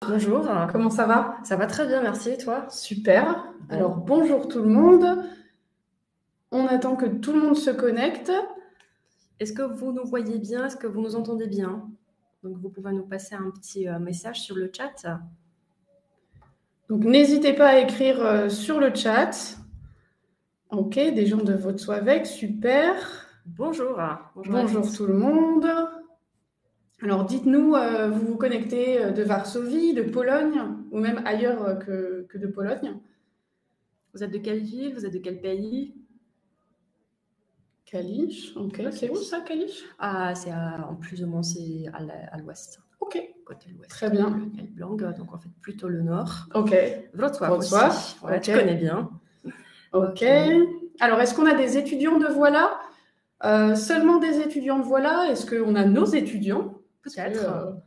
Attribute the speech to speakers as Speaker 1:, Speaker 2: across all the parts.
Speaker 1: Bonjour,
Speaker 2: Comment ça va?
Speaker 1: ça va très bien, merci et toi?
Speaker 2: Super.
Speaker 1: Bon.
Speaker 2: Alors, bonjour tout le monde. On attend que tout le monde se connecte.
Speaker 1: Est-ce que vous nous voyez bien? Est-ce que vous nous entendez bien? Donc vous pouvez nous passer un petit message sur le chat.
Speaker 2: Donc, n'hésitez pas à écrire sur le chat. Ok, des gens de votre soie avec, super.
Speaker 1: Bonjour, bonjour à
Speaker 2: Bonjour
Speaker 1: tous.
Speaker 2: tout le monde. Alors, dites-nous, vous vous connectez de Varsovie, de Pologne, ou même ailleurs que de Pologne.
Speaker 1: Vous êtes de quelle ville? Vous êtes de quel pays?
Speaker 2: Kalisz, ok.
Speaker 1: Ok.
Speaker 2: C'est où ça, Kalisz?
Speaker 1: Ah, en plus ou moins c'est à l'ouest,
Speaker 2: Ok,
Speaker 1: côté l'ouest
Speaker 2: très
Speaker 1: de
Speaker 2: bien.
Speaker 1: Pologne, donc en fait plutôt le nord.
Speaker 2: Ok,
Speaker 1: Wrocław
Speaker 2: Wrocław,
Speaker 1: aussi. Ouais, tu
Speaker 2: ok.
Speaker 1: connais bien.
Speaker 2: Ok.
Speaker 1: Ok.
Speaker 2: Alors, est-ce qu'on a des étudiants de Voilà? Seulement des étudiants de Voilà? Est-ce qu'on a nos étudiants?
Speaker 1: Peut-être.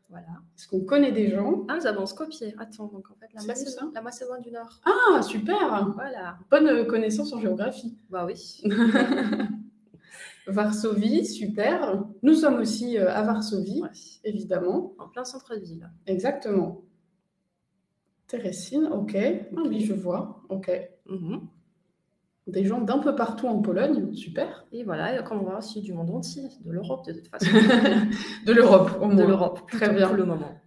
Speaker 1: Voilà.
Speaker 2: Est-ce qu'on connaît des gens?
Speaker 1: Ah, nous avons Skopje. Attends, donc en fait
Speaker 2: C'est où ça?
Speaker 1: La Macédoine du Nord.
Speaker 2: Ah, super!
Speaker 1: Voilà.
Speaker 2: Bonne connaissance en géographie.
Speaker 1: Bah oui.
Speaker 2: Varsovie, super. Nous sommes aussi à Varsovie,
Speaker 1: Ouais.
Speaker 2: évidemment.
Speaker 1: En plein centre-ville.
Speaker 2: Exactement. Teressine, ok. Ah oui, je vois. Ok.
Speaker 1: Mhm.
Speaker 2: Des gens d'un peu partout en Pologne, super.
Speaker 1: Et voilà, et on voit aussi du monde entier, de l'Europe de toute façon.
Speaker 2: De l'Europe, au
Speaker 1: De
Speaker 2: moins.
Speaker 1: l'Europe,
Speaker 2: Très
Speaker 1: pour le
Speaker 2: bien.
Speaker 1: moment.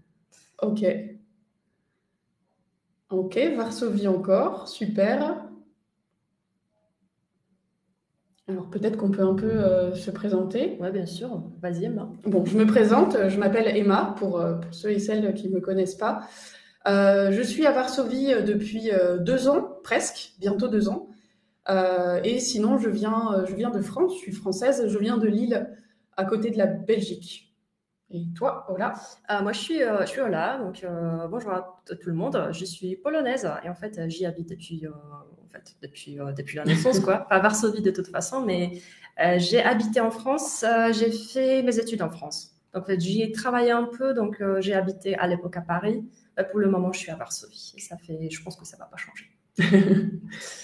Speaker 2: Ok. Ok, Varsovie encore, super. Alors peut-être qu'on peut un peu se présenter.
Speaker 1: Ouais, bien sûr. Vas-y, Emma.
Speaker 2: Bon, je me présente, je m'appelle Emma, pour ceux et celles qui ne me connaissent pas. Je suis à Varsovie depuis 2 ans, presque, bientôt 2 ans. Et sinon, je viens de France, je suis française, je viens de Lille, à côté de la Belgique. Et toi, voilà.
Speaker 1: Moi, je suis Ola, donc bonjour à tout le monde. Je suis polonaise et en fait, j'y habite depuis la naissance, quoi. Pas à Varsovie de toute façon, mais j'ai habité en France, j'ai fait mes études en France. Donc, en fait, j'y ai travaillé un peu, donc j'ai habité à l'époque à Paris. Pour le moment, je suis à Varsovie et je pense que ça va pas changer.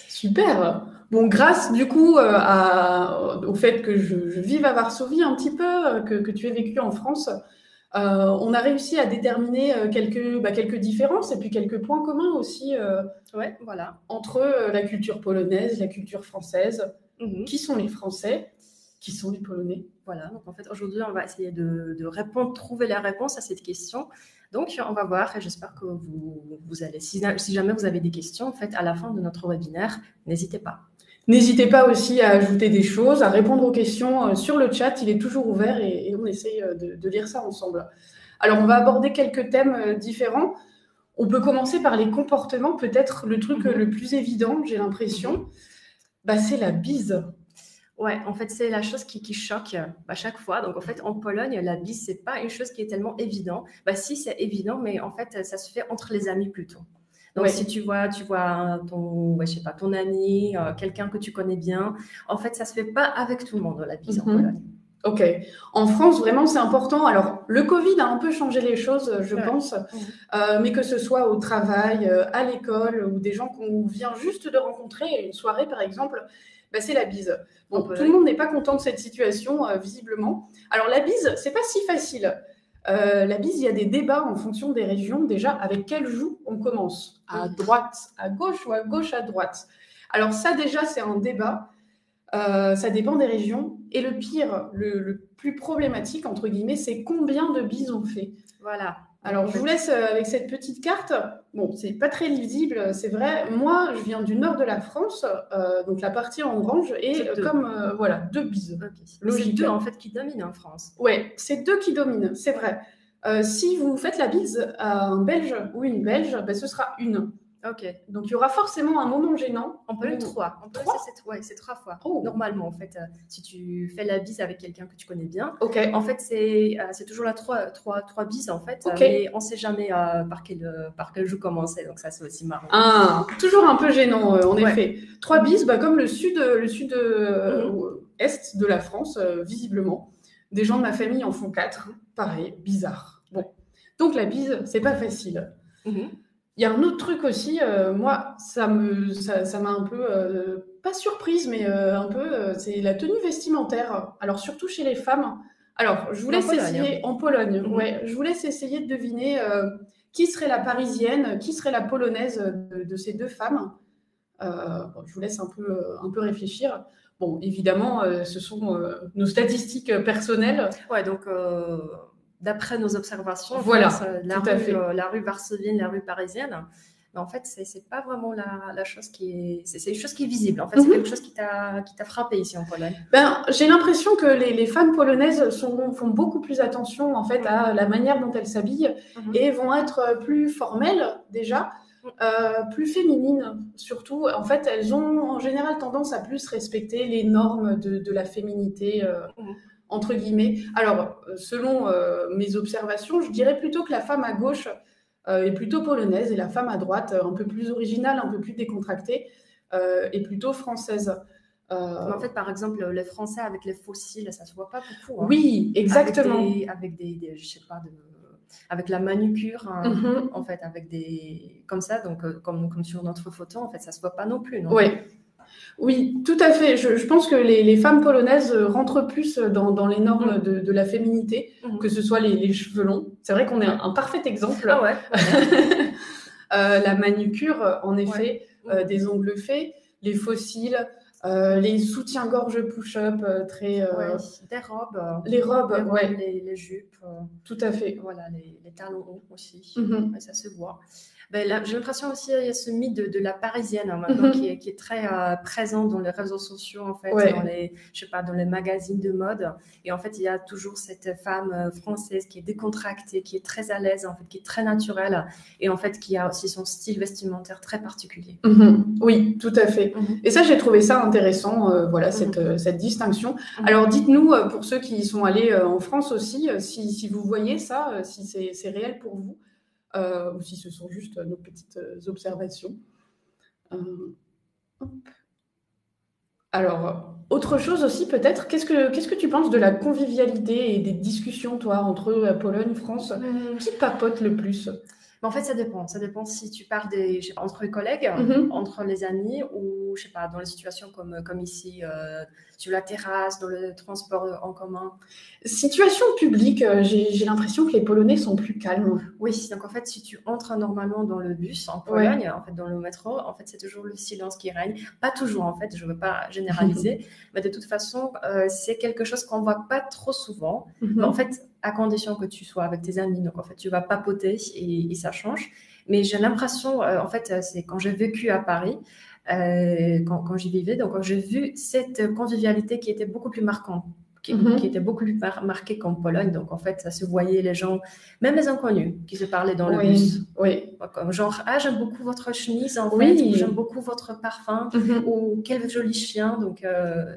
Speaker 2: Super. Bon, grâce du coup au fait que je vive à Varsovie un petit peu, que tu aies vécu en France, on a réussi à déterminer quelques différences et puis quelques points communs aussi
Speaker 1: Ouais, voilà.
Speaker 2: entre la culture polonaise, la culture française.
Speaker 1: Mhm.
Speaker 2: Qui sont les Français? Qui sont les Polonais?
Speaker 1: Voilà, donc en fait, aujourd'hui, on va essayer de répondre, trouver la réponse à cette question. Donc, on va voir et j'espère que vous allez, si jamais vous avez des questions, en fait, à la fin de notre webinaire, n'hésitez pas.
Speaker 2: N'hésitez pas aussi à ajouter des choses, à répondre aux questions sur le chat. Il est toujours ouvert et on essaye de lire ça ensemble. Alors, on va aborder quelques thèmes différents. On peut commencer par les comportements, peut-être le truc le plus évident, j'ai l'impression, c'est la bise.
Speaker 1: Ouais, en fait, c'est la chose qui choque à chaque fois. Donc, en fait, en Pologne, la bise, c'est pas une chose qui est tellement évidente. Bah, si, c'est évident, mais en fait, ça se fait entre les amis plutôt. Donc, si
Speaker 2: Ouais.
Speaker 1: tu vois je sais pas, ton ami, quelqu'un que tu connais bien, en fait, ça se fait pas avec tout le monde, la bise en Pologne.
Speaker 2: Ok. En France, vraiment, c'est important. Alors, le Covid a un peu changé les choses, je
Speaker 1: Ouais.
Speaker 2: pense, mais que ce soit au travail, à l'école, ou des gens qu'on vient juste de rencontrer, une soirée par exemple, c'est la bise. Bon, tout le monde n'est pas content de cette situation, visiblement. Alors, la bise, c'est pas si facile. La bise, il y a des débats en fonction des régions. Déjà, avec quelle joue on commence? À droite, à gauche ou à gauche, à droite? Alors ça, déjà, c'est un débat. Ça dépend des régions. Et le pire, le plus problématique, entre guillemets, c'est combien de bises on fait.
Speaker 1: Voilà.
Speaker 2: Alors, je vous laisse avec cette petite carte. Bon, c'est pas très lisible, c'est vrai. Moi, je viens du nord de la France, donc la partie en orange, et voilà, 2 bises.
Speaker 1: Okay.
Speaker 2: Logique.
Speaker 1: C'est 2 en fait qui dominent en France.
Speaker 2: Ouais, c'est 2 qui dominent, c'est vrai. Si vous faites la bise à un Belge ou une Belge, ce sera une.
Speaker 1: Ok.
Speaker 2: Donc il y aura forcément un moment gênant.
Speaker 1: On peut le 3. C'est 3 fois. Oh. Normalement, en fait, si tu fais la bise avec quelqu'un que tu connais bien, en fait, c'est toujours la 3 bises, en fait. Mais on ne sait jamais par quel joue commencer. Donc ça, c'est aussi marrant.
Speaker 2: Toujours un peu gênant, en effet. 3 bises, comme le sud est de la France, visiblement. Des gens de ma famille en font 4. Pareil, bizarre. Bon. Donc la bise, c'est pas facile. Il y a un autre truc aussi, moi, ça m'a un peu, pas surprise, mais un peu, c'est la tenue vestimentaire. Alors, surtout chez les femmes. Alors, je vous laisse essayer en Pologne. Ouais, je vous laisse essayer de deviner qui serait la parisienne, qui serait la polonaise de ces deux femmes. Je vous laisse un peu réfléchir. Bon, évidemment, ce sont nos statistiques personnelles.
Speaker 1: Ouais, donc d'après nos observations,
Speaker 2: voilà,
Speaker 1: la rue varsovienne, la rue parisienne, mais en fait, c'est pas vraiment la chose qui est... C'est une chose qui est visible. En fait, c'est quelque chose qui t'a frappé ici en Pologne.
Speaker 2: J'ai l'impression que les femmes polonaises font beaucoup plus attention en fait à la manière dont elles s'habillent et vont être plus formelles déjà. Plus féminines surtout. En fait, elles ont en général tendance à plus respecter les normes de la féminité, entre guillemets. Alors, selon mes observations, je dirais plutôt que la femme à gauche est plutôt polonaise et la femme à droite, un peu plus originale, un peu plus décontractée, est plutôt française.
Speaker 1: Mais en fait, par exemple, les Français avec les fossiles, ça se voit pas beaucoup.
Speaker 2: Oui, exactement.
Speaker 1: Avec des je sais pas, avec la manucure, en fait, avec des comme ça, donc comme sur notre photo, en fait, ça se voit pas non plus, non?
Speaker 2: Oui, tout à fait. Je pense que les femmes polonaises rentrent plus dans les normes de la féminité, que ce soit les cheveux longs. C'est vrai qu'on est un parfait exemple.
Speaker 1: Ah ouais.
Speaker 2: La manucure, en effet, des ongles faits, les fossiles. Les soutiens-gorge push-up très...
Speaker 1: des robes.
Speaker 2: Les robes,
Speaker 1: les jupes.
Speaker 2: Tout à fait.
Speaker 1: Voilà, les talons hauts aussi. Ça se voit. Là, j'ai l'impression aussi qu'il y a ce mythe de la parisienne maintenant qui est très présent dans les réseaux sociaux, en fait, dans les magazines de mode. Et en fait, il y a toujours cette femme française qui est décontractée, qui est très à l'aise, en fait, qui est très naturelle. Et en fait, qui a aussi son style vestimentaire très particulier.
Speaker 2: Oui, tout à fait. Et ça, j'ai trouvé ça intéressant, cette distinction. Alors, dites-nous, pour ceux qui sont allés en France aussi, si vous voyez ça, si c'est réel pour vous. Ou si ce sont juste nos petites observations. Alors, autre chose aussi peut-être, qu'est-ce que tu penses de la convivialité et des discussions, toi, entre Pologne, France? Qui papote le plus?
Speaker 1: En fait, ça dépend. Ça dépend si tu parles entre les collègues, entre les amis ou, je sais pas, dans les situations comme ici, sur la terrasse, dans le transport en commun.
Speaker 2: Situation publique, j'ai l'impression que les Polonais sont plus calmes.
Speaker 1: Oui, donc en fait, si tu entres normalement dans le bus en Pologne, en fait, dans le métro, en fait, c'est toujours le silence qui règne. Pas toujours, en fait, je ne veux pas généraliser, mais de toute façon, c'est quelque chose qu'on ne voit pas trop souvent. Mais en fait, à condition que tu sois avec tes amis. Donc, en fait, tu vas papoter et ça change. Mais j'ai l'impression, en fait, c'est quand j'ai vécu à Paris, quand j'y vivais, donc j'ai vu cette convivialité qui était beaucoup plus marquante, qui était beaucoup plus marquée qu'en Pologne. Donc, en fait, ça se voyait les gens, même les inconnus, qui se parlaient dans le bus. Comme genre, ah, j'aime beaucoup votre chemise, en fait, ou j'aime beaucoup votre parfum, ou quel joli chien. Donc,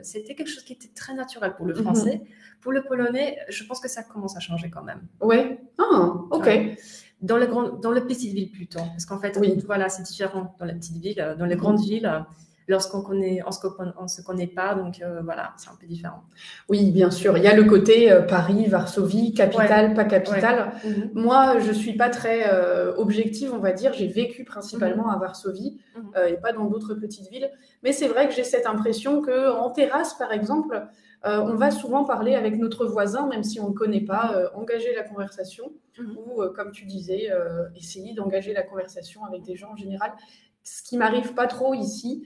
Speaker 1: c'était quelque chose qui était très naturel pour le Français. Pour le Polonais, je pense que ça commence à changer quand même.
Speaker 2: Oui. Ah, ok.
Speaker 1: Dans les petites villes plutôt. Parce qu'en fait, voilà, c'est différent dans les petites villes. Dans les grandes villes, lorsqu'on se connaît pas, donc voilà, c'est un peu différent.
Speaker 2: Oui, bien sûr. Il y a le côté Paris, Varsovie, capitale, pas capitale. Moi, je suis pas très objective, on va dire. J'ai vécu principalement à Varsovie et pas dans d'autres petites villes. Mais c'est vrai que j'ai cette impression qu'en terrasse, par exemple, on va souvent parler avec notre voisin, même si on ne le connaît pas, engager la conversation ou, comme tu disais, essayer d'engager la conversation avec des gens en général. Ce qui m'arrive pas trop ici.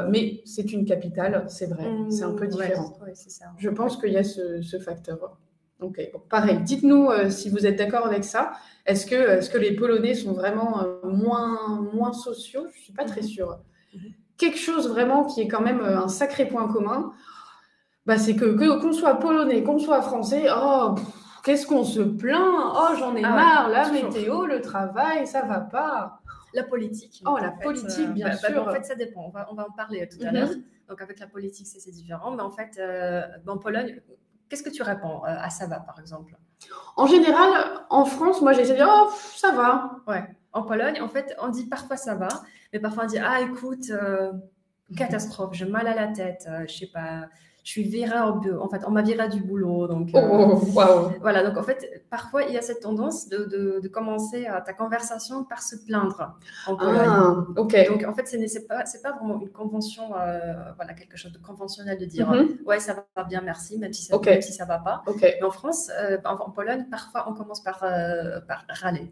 Speaker 2: Mais c'est une capitale, c'est vrai, c'est un peu différent.
Speaker 1: C'est ça.
Speaker 2: Je pense qu'il y a ce facteur. Ok, bon, pareil, dites-nous si vous êtes d'accord avec ça. Est-ce que les Polonais sont vraiment moins sociaux? Je ne suis pas très sûre. Quelque chose vraiment qui est quand même un sacré point commun, c'est qu'on soit Polonais, qu'on soit Français, qu'est-ce qu'on se plaint? Oh, j'en ai marre, la météo, le travail, ça va pas.
Speaker 1: La politique.
Speaker 2: Oh, la politique, bien sûr.
Speaker 1: En fait, ça dépend. On va en parler tout à l'heure. Donc, avec la politique, c'est différent. Mais en fait, en Pologne, qu'est-ce que tu réponds à ça va, par exemple?
Speaker 2: En général, en France, moi, j'essaie de dire « Oh, ça va ».
Speaker 1: Ouais. En Pologne, en fait, on dit parfois ça va, mais parfois on dit « Ah, écoute, catastrophe, j'ai mal à la tête, je sais pas... » Je suis virée en fait, on m'a virée du boulot. Donc, voilà, donc en fait, parfois, il y a cette tendance de commencer ta conversation par se plaindre en Pologne.
Speaker 2: Ok.
Speaker 1: Donc, en fait, c'est pas vraiment une convention, voilà, quelque chose de conventionnel de dire ouais, ça va bien, merci, même si ça va pas. Mais en France, en Pologne, parfois, on commence par râler.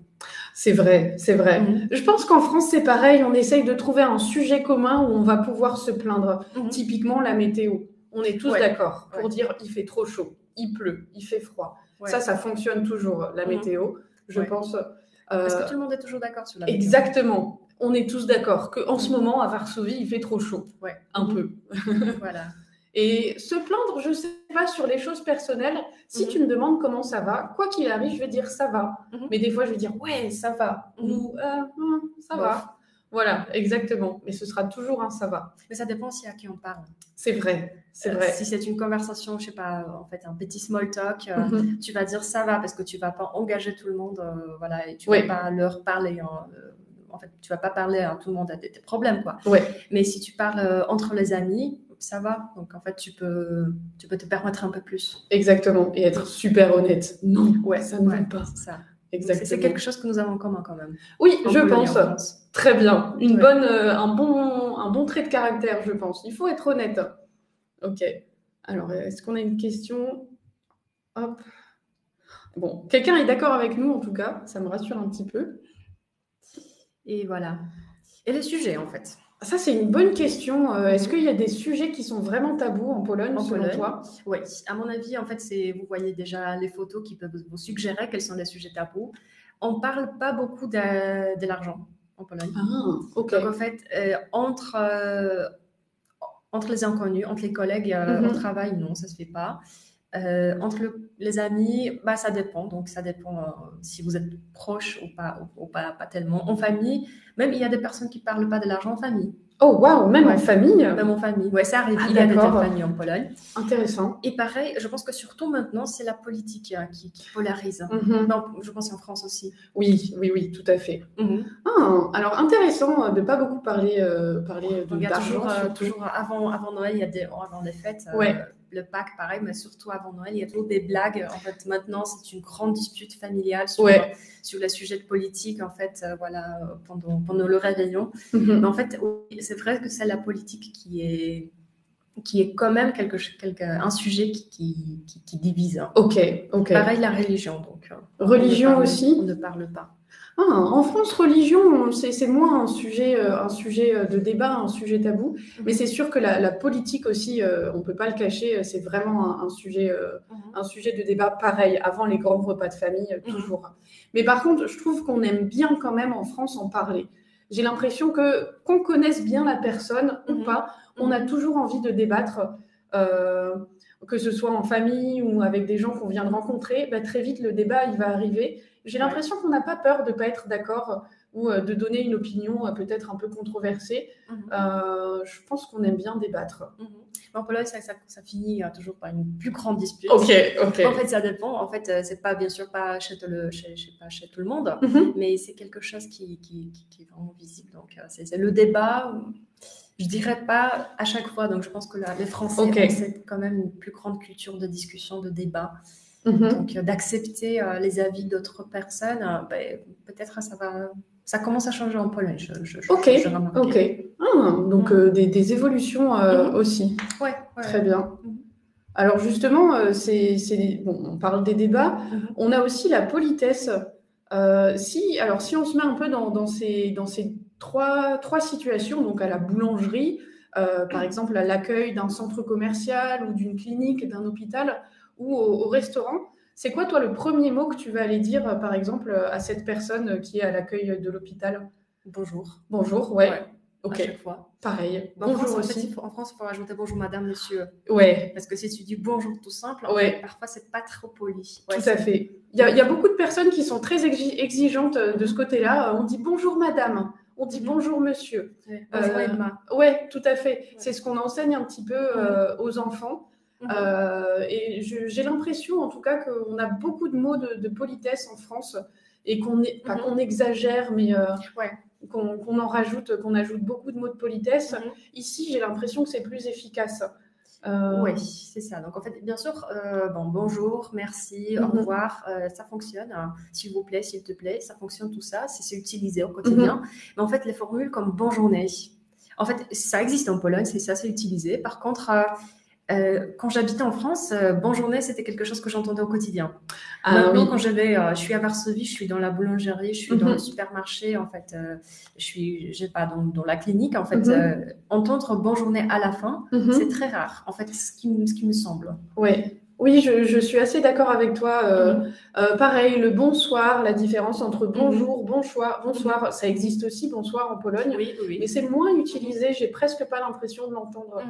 Speaker 2: C'est vrai, c'est vrai. Je pense qu'en France, c'est pareil. On essaye de trouver un sujet commun où on va pouvoir se plaindre. Typiquement, la météo. On est tous d'accord pour dire il fait trop chaud, il pleut, il fait froid. Ça fonctionne toujours, la météo, je pense.
Speaker 1: Parce que tout le monde est toujours d'accord sur la météo.
Speaker 2: Exactement. On est tous d'accord qu'en ce moment, à Varsovie, il fait trop chaud. Un peu.
Speaker 1: Voilà.
Speaker 2: Et se plaindre, je ne sais pas, sur les choses personnelles, si tu me demandes comment ça va, quoi qu'il arrive, je vais dire ça va. Mais des fois, je vais dire ouais, ça va. Ou ça va. Voilà, exactement. Mais ce sera toujours un ça va.
Speaker 1: Mais ça dépend aussi à qui on parle.
Speaker 2: C'est vrai, c'est vrai.
Speaker 1: Si c'est une conversation, je sais pas, en fait, un petit small talk, tu vas dire ça va parce que tu vas pas engager tout le monde, voilà, et tu vas pas leur parler. En fait, tu vas pas parler à tout le monde à tes problèmes, quoi. Mais si tu parles entre les amis, ça va. Donc, en fait, tu peux te permettre un peu plus.
Speaker 2: Exactement. Et être super honnête. Non, ça ne va pas.
Speaker 1: C'est ça.
Speaker 2: Exactement.
Speaker 1: C'est quelque chose que nous avons en commun quand même.
Speaker 2: Oui, je pense. Très bien. Un bon trait de caractère, je pense. Il faut être honnête. Ok. Alors, est-ce qu'on a une question? Hop. Bon, quelqu'un est d'accord avec nous, en tout cas. Ça me rassure un petit peu.
Speaker 1: Et voilà. Et les sujets, en fait.
Speaker 2: Ça, c'est une bonne question. Est-ce qu'il y a des sujets qui sont vraiment tabous en Pologne, selon toi?
Speaker 1: Oui, à mon avis, en fait, vous voyez déjà les photos qui peuvent vous suggérer quels sont les sujets tabous. On ne parle pas beaucoup de l'argent en Pologne.
Speaker 2: Ah, ok.
Speaker 1: Donc, en fait, entre les inconnus, entre les collègues au travail, non, ça ne se fait pas. Entre les amis, ça dépend. Donc, ça dépend si vous êtes proche ou pas tellement. En famille, même il y a des personnes qui ne parlent pas de l'argent en famille.
Speaker 2: Oh, waouh, même en famille?
Speaker 1: Même en famille, ça arrive. Il y a des familles en Pologne.
Speaker 2: Intéressant.
Speaker 1: Et pareil, je pense que surtout maintenant, c'est la politique qui polarise. Non, je pense en France aussi.
Speaker 2: Oui, tout à fait. Alors, intéressant de ne pas beaucoup parler d'argent.
Speaker 1: Toujours avant Noël, avant les fêtes, le Pâques, pareil, mais surtout avant Noël, il y a toujours des blagues. En fait, maintenant, c'est une grande dispute familiale sur les sujets de politique, en fait, pendant le réveillon. Mais en fait, c'est vrai que c'est la politique qui est quand même un sujet qui divise.
Speaker 2: Ok.
Speaker 1: Pareil, la religion. Donc,
Speaker 2: religion aussi?
Speaker 1: On ne parle pas.
Speaker 2: En France, religion, c'est moins un sujet de débat, un sujet tabou. Mais c'est sûr que la politique aussi, on ne peut pas le cacher, c'est vraiment un sujet de débat pareil, avant les grands repas de famille, toujours. Mais par contre, je trouve qu'on aime bien quand même en France en parler. J'ai l'impression qu'on connaisse bien la personne ou pas, on a toujours envie de débattre, que ce soit en famille ou avec des gens qu'on vient de rencontrer. Très vite, le débat, il va arriver. J'ai l'impression qu'on n'a pas peur de ne pas être d'accord ou de donner une opinion peut-être un peu controversée. Je pense qu'on aime bien débattre.
Speaker 1: En Pologne, ça finit toujours par une plus grande dispute.
Speaker 2: Ok.
Speaker 1: En fait, ça dépend. En fait, c'est pas bien sûr pas chez tout le monde, mais c'est quelque chose qui est vraiment visible. Donc, c'est le débat. Je dirais pas à chaque fois. Donc, je pense que les Français ont quand même une plus grande culture de discussion, de débat. Donc, d'accepter les avis d'autres personnes, peut-être ça commence à changer en Pologne.
Speaker 2: Donc, des évolutions aussi. Très bien. Alors, justement, on parle des débats. On a aussi la politesse. Si on se met un peu dans ces trois situations, donc à la boulangerie, par exemple à l'accueil d'un centre commercial ou d'une clinique, d'un hôpital, ou au restaurant, c'est quoi, toi, le premier mot que tu vas aller dire, par exemple, à cette personne qui est à l'accueil de l'hôpital?
Speaker 1: Bonjour.
Speaker 2: Bonjour,
Speaker 1: Ok. À chaque fois.
Speaker 2: Pareil.
Speaker 1: Bonjour aussi. En France, il faut rajouter bonjour madame, monsieur. Parce que si tu dis bonjour tout simple, parfois, c'est pas trop poli.
Speaker 2: Tout à fait. Il y a beaucoup de personnes qui sont très exigeantes de ce côté-là. On dit bonjour madame. On dit bonjour monsieur.
Speaker 1: Bonjour Edma.
Speaker 2: Tout à fait. C'est ce qu'on enseigne un petit peu aux enfants. Et j'ai l'impression, en tout cas, qu'on a beaucoup de mots de politesse en France et pas qu'on exagère, mais qu'on ajoute beaucoup de mots de politesse. Ici, j'ai l'impression que c'est plus efficace.
Speaker 1: Oui, c'est ça. Donc, en fait, bien sûr, bonjour, merci, au revoir, ça fonctionne. S'il vous plaît, s'il te plaît, ça fonctionne tout ça. C'est utilisé au quotidien. Mais en fait, les formules comme bonne journée, en fait, ça existe en Pologne, c'est utilisé. Par contre, Quand j'habitais en France, bonne journée, c'était quelque chose que j'entendais au quotidien. Maintenant, quand je suis à Varsovie, je suis dans la boulangerie, je suis dans le supermarché, en fait, je sais pas, dans la clinique, en fait, entendre bonne journée à la fin, c'est très rare, en fait, ce qui me semble.
Speaker 2: Ouais. Oui, je suis assez d'accord avec toi. Pareil, le bonsoir, la différence entre bonjour, bonsoir, ça existe aussi, bonsoir en Pologne, mais c'est moins utilisé, j'ai presque pas l'impression de l'entendre.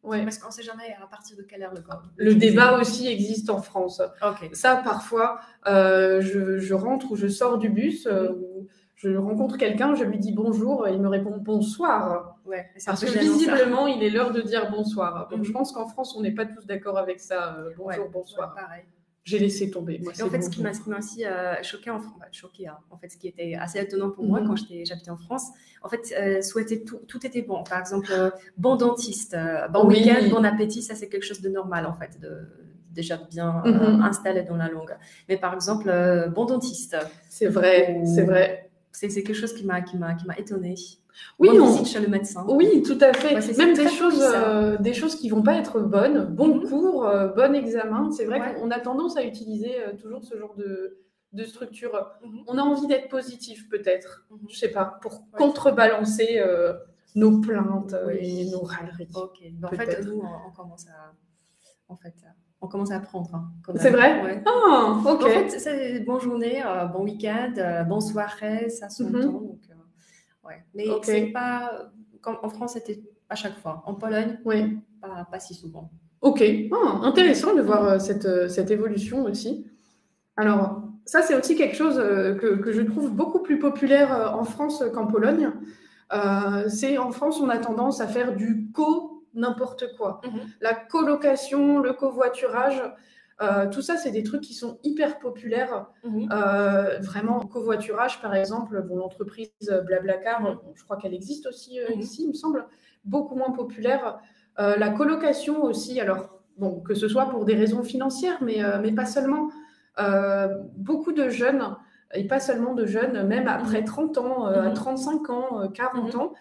Speaker 1: Ouais. Parce qu'on ne sait jamais à partir de quelle heure
Speaker 2: le débat aussi existe en France.
Speaker 1: Okay.
Speaker 2: Ça, parfois, je rentre ou je sors du bus, ou je rencontre quelqu'un, je lui dis bonjour, il me répond bonsoir.
Speaker 1: Ouais,
Speaker 2: parce que visiblement, il est l'heure de dire bonsoir. Donc, je pense qu'en France, on n'est pas tous d'accord avec ça. Bonjour, bonsoir.
Speaker 1: Ouais, pareil.
Speaker 2: J'ai laissé tomber. Moi,
Speaker 1: et en fait, ce qui m'a aussi choqué en fait, ce qui était assez étonnant pour moi quand j'habitais en France, en fait, souhaiter tout était bon. Par exemple, bon dentiste, bon week-end, bon appétit, ça c'est quelque chose de normal en fait, déjà bien installé dans la langue. Mais par exemple, bon dentiste.
Speaker 2: C'est vrai, c'est vrai.
Speaker 1: C'est quelque chose qui m'a étonnée.
Speaker 2: Oui,
Speaker 1: visite chez le médecin.
Speaker 2: Oui, tout à fait.
Speaker 1: Ouais,
Speaker 2: même des choses qui vont pas être bonnes, bon cours, bon examen. C'est vrai qu'on a tendance à utiliser toujours ce genre de structure. On a envie d'être positif, peut-être. Je sais pas, pour contrebalancer nos plaintes et nos râleries.
Speaker 1: Ok. En fait, nous, on commence à apprendre. Hein,
Speaker 2: c'est vrai. Ah, ok.
Speaker 1: En fait, c'est bonne journée, bon week-end, bonne soirée, ça s'entend. Donc, mais c'est pas comme en France, c'était à chaque fois. En Pologne, pas si souvent.
Speaker 2: Ok, intéressant de voir cette évolution aussi. Alors, ça, c'est aussi quelque chose que je trouve beaucoup plus populaire en France qu'en Pologne. C'est en France, on a tendance à faire du n'importe quoi. La colocation, le covoiturage, tout ça, c'est des trucs qui sont hyper populaires. Vraiment, covoiturage, par exemple, l'entreprise Blablacar, je crois qu'elle existe aussi ici, il me semble, beaucoup moins populaire. La colocation aussi, alors, que ce soit pour des raisons financières, mais pas seulement. Beaucoup de jeunes, et pas seulement de jeunes, même après 30 ans, à 35 ans, 40 ans,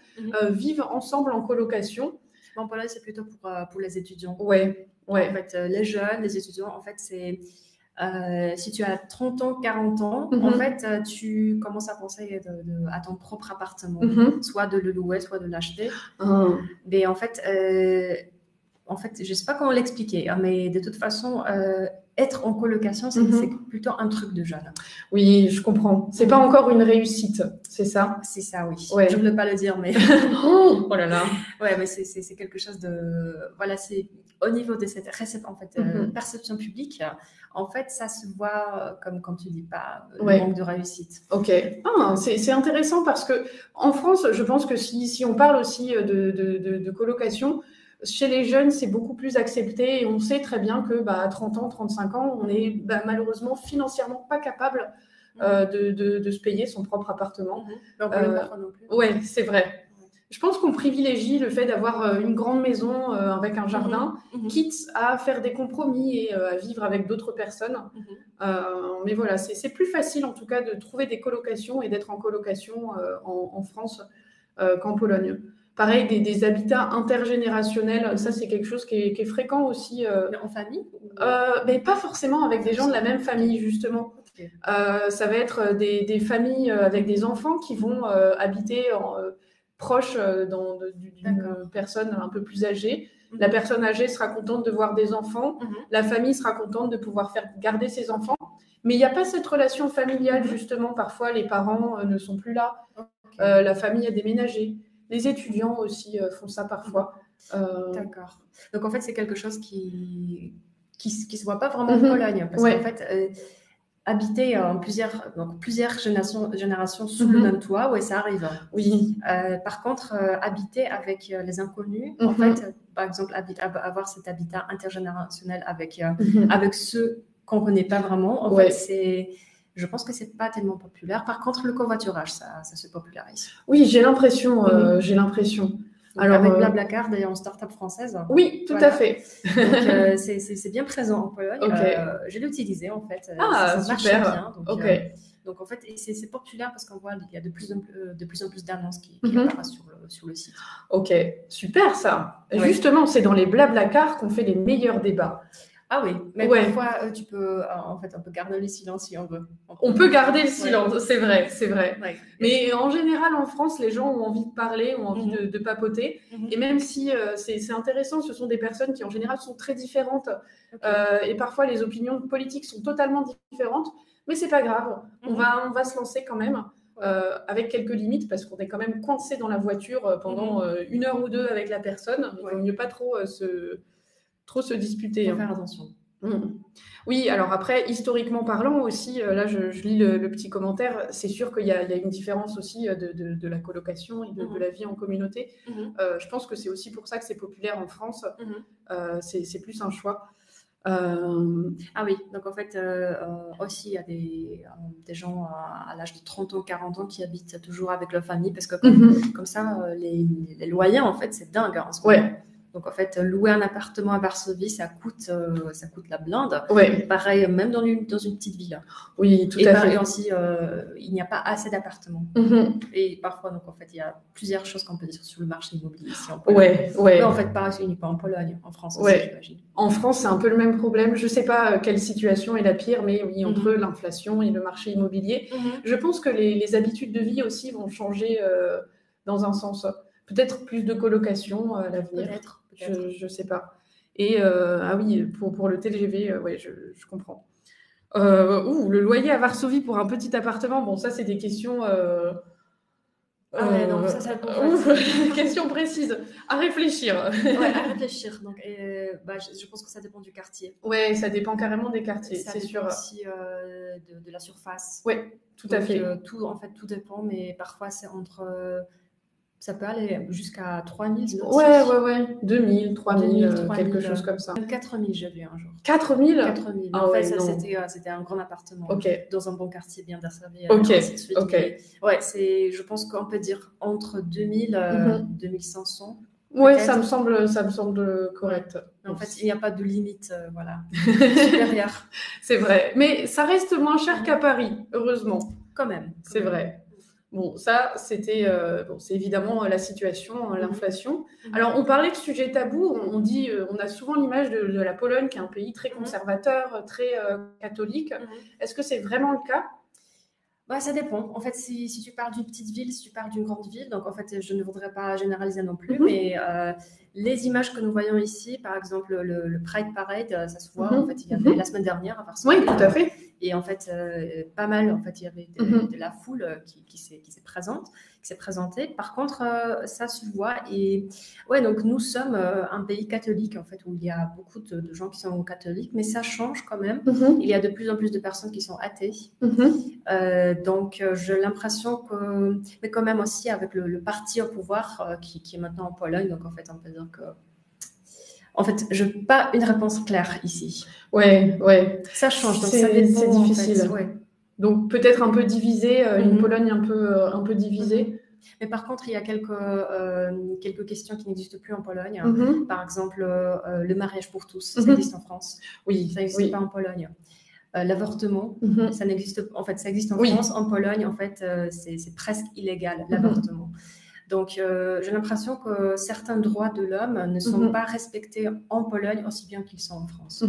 Speaker 2: vivent ensemble en colocation.
Speaker 1: En Pologne, c'est plutôt pour les étudiants.
Speaker 2: Ouais.
Speaker 1: En fait, les jeunes, les étudiants, en fait, c'est si tu as 30 ans, 40 ans, en fait, tu commences à penser à ton propre appartement, soit de le louer, soit de l'acheter. Mais en fait, je ne sais pas comment l'expliquer, mais de toute façon, être en colocation, c'est plutôt un truc de jeune.
Speaker 2: Oui, je comprends. C'est pas encore une réussite, c'est ça?
Speaker 1: C'est ça, oui. Ouais. Je ne veux pas le dire, mais...
Speaker 2: oh là là.
Speaker 1: Ouais, mais c'est quelque chose de... Voilà, c'est au niveau de cette perception publique, en fait, ça se voit, comme tu dis, pas le manque de réussite.
Speaker 2: Ok. C'est intéressant parce que en France, je pense que si on parle aussi de colocation, chez les jeunes, c'est beaucoup plus accepté et on sait très bien que à 30 ans, 35 ans, on est malheureusement financièrement pas capable de se payer son propre appartement.
Speaker 1: On peut le mettre non plus.
Speaker 2: Ouais, c'est vrai. Je pense qu'on privilégie le fait d'avoir une grande maison avec un jardin, quitte à faire des compromis et à vivre avec d'autres personnes. Mais voilà, c'est plus facile en tout cas de trouver des colocations et d'être en colocation en France qu'en Pologne. Pareil, des habitats intergénérationnels, ça c'est quelque chose qui est fréquent aussi.
Speaker 1: En famille
Speaker 2: mais pas forcément avec des gens de la même famille, justement. Ça va être des familles avec des enfants qui vont habiter proches d'une personne un peu plus âgée. La personne âgée sera contente de voir des enfants. La famille sera contente de pouvoir faire garder ses enfants. Mais il n'y a pas cette relation familiale, justement. Parfois, les parents ne sont plus là. La famille a déménagé. Les étudiants aussi font ça parfois.
Speaker 1: D'accord. Donc, en fait, c'est quelque chose qui se voit pas vraiment en Pologne. Parce qu'en fait, habiter plusieurs générations sous le même toit, ça arrive.
Speaker 2: Oui.
Speaker 1: Par contre, habiter avec les inconnus, en fait, par exemple, avoir cet habitat intergénérationnel avec ceux qu'on ne connaît pas vraiment, en fait, je pense que c'est pas tellement populaire. Par contre, le covoiturage, ça se popularise.
Speaker 2: Oui, j'ai l'impression.
Speaker 1: Alors, avec Blablacar, d'ailleurs, une start-up française.
Speaker 2: Oui, tout à fait.
Speaker 1: Donc, c'est bien présent en Pologne. Je l'ai utilisé, en fait. Ça marche bien. Donc, Donc en fait, c'est populaire parce qu'on voit il y a de plus en plus d'annonces qui apparaissent sur le site.
Speaker 2: Ok, super ça. Ouais. Justement, c'est dans les Blablacar qu'on fait les meilleurs débats.
Speaker 1: Ah oui, mais parfois tu peux, en fait, on peut garder le silence si on veut.
Speaker 2: On peut garder le silence, c'est vrai. Ouais. Mais en général, en France, les gens ont envie de parler, ont envie de papoter. Et même si c'est intéressant, ce sont des personnes qui en général sont très différentes. Et parfois, les opinions politiques sont totalement différentes. Mais c'est pas grave, on va se lancer quand même. Avec quelques limites, parce qu'on est quand même coincé dans la voiture pendant 1 heure ou 2 avec la personne. Il vaut mieux pas trop se disputer.
Speaker 1: Il faut faire attention.
Speaker 2: Oui, alors après, historiquement parlant aussi, là je lis le petit commentaire, c'est sûr qu'il y a une différence aussi de la colocation et de la vie en communauté. Je pense que c'est aussi pour ça que c'est populaire en France. C'est plus un choix.
Speaker 1: Ah oui, donc en fait, aussi il y a des gens à l'âge de 30 ans, 40 ans qui habitent toujours avec leur famille parce que comme ça, les loyers, en fait, c'est dingue en ce moment. Donc en fait, louer un appartement à Varsovie, ça coûte la blinde. Pareil, même dans une petite ville.
Speaker 2: Oui, tout à fait.
Speaker 1: Et aussi, il n'y a pas assez d'appartements. Et parfois, donc en fait, il y a plusieurs choses qu'on peut dire sur le marché immobilier ici en Pologne. Mais en fait, pas uniquement en Pologne, en France aussi, j'imagine.
Speaker 2: En France, c'est un peu le même problème. Je ne sais pas quelle situation est la pire, mais oui, entre l'inflation et le marché immobilier, je pense que les habitudes de vie aussi vont changer dans un sens. Peut-être plus de colocation à l'avenir.
Speaker 1: Peut-être.
Speaker 2: Je sais pas. Et ah oui, pour le TGV, je comprends. Le loyer à Varsovie pour un petit appartement, bon, ça c'est des questions.
Speaker 1: Non, ça
Speaker 2: question précise. À réfléchir.
Speaker 1: À réfléchir. Donc, je pense que ça dépend du quartier.
Speaker 2: Ouais, ça dépend carrément des quartiers, c'est sûr.
Speaker 1: Aussi de la surface.
Speaker 2: Ouais, tout à fait.
Speaker 1: Tout dépend, mais parfois c'est entre. Ça peut aller jusqu'à 3000 zloty.
Speaker 2: Ouais. 2000, 3000, quelque chose comme ça.
Speaker 1: 4000, j'ai vu un jour.
Speaker 2: 4000
Speaker 1: 4000. En fait, c'était un grand appartement. Dans un bon quartier bien desservi. Je pense qu'on peut dire entre 2000 et 2500.
Speaker 2: Ouais, ça me semble correct.
Speaker 1: En fait, il n'y a pas de limite, supérieure.
Speaker 2: C'est vrai. Mais ça reste moins cher qu'à Paris, heureusement.
Speaker 1: Quand même.
Speaker 2: C'est vrai. Bon, ça, c'était c'est évidemment la situation, l'inflation. Alors, on parlait de sujets tabous. On a souvent l'image de la Pologne, qui est un pays très conservateur, très catholique. Est-ce que c'est vraiment le cas ?
Speaker 1: Ça dépend. En fait, si tu parles d'une petite ville, si tu parles d'une grande ville, donc en fait, je ne voudrais pas généraliser non plus, mais les images que nous voyons ici, par exemple, le Pride Parade, ça se voit. En fait, il y avait la semaine dernière à Varsovie.
Speaker 2: Oui, tout à fait.
Speaker 1: Et en fait, pas mal, en fait, il y avait de la foule qui s'est présentée. Par contre, ça se voit. Et donc nous sommes un pays catholique, en fait, où il y a beaucoup de gens qui sont catholiques, mais ça change quand même. Il y a de plus en plus de personnes qui sont athées. Donc, j'ai l'impression que... Mais quand même aussi avec le parti au pouvoir qui est maintenant en Pologne, donc en fait, on peut dire que... En fait, je n'ai pas une réponse claire ici.
Speaker 2: Ouais.
Speaker 1: Ça change, donc ça dépend.
Speaker 2: C'est difficile. En fait. Donc peut-être un peu divisé, une Pologne un peu divisée.
Speaker 1: Mais par contre, il y a quelques questions qui n'existent plus en Pologne. Par exemple, le mariage pour tous, ça existe en France.
Speaker 2: Oui,
Speaker 1: ça n'existe pas en Pologne. L'avortement, ça n'existe. En fait, ça existe en France. En Pologne, en fait, c'est presque illégal l'avortement. Donc, j'ai l'impression que certains droits de l'homme ne sont pas respectés en Pologne aussi bien qu'ils sont en France.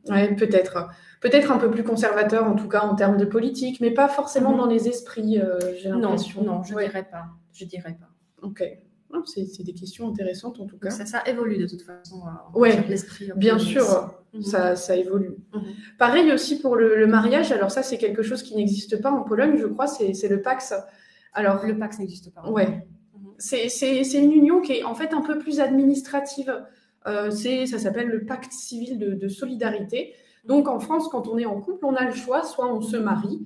Speaker 2: Oui, peut-être. Peut-être un peu plus conservateur, en tout cas, en termes de politique, mais pas forcément dans les esprits, j'ai l'impression.
Speaker 1: Non, je dirais pas.
Speaker 2: Ok. Non, c'est des questions intéressantes, en tout cas.
Speaker 1: Ça évolue, de toute façon.
Speaker 2: L'esprit. Bien sûr, ça évolue. Pareil aussi pour le mariage. Alors ça, c'est quelque chose qui n'existe pas en Pologne, je crois, c'est le Pacs. Alors,
Speaker 1: le Pacs n'existe pas.
Speaker 2: C'est une union qui est en fait un peu plus administrative. Ça s'appelle le pacte civil de solidarité. Donc en France, quand on est en couple, on a le choix, soit on se marie,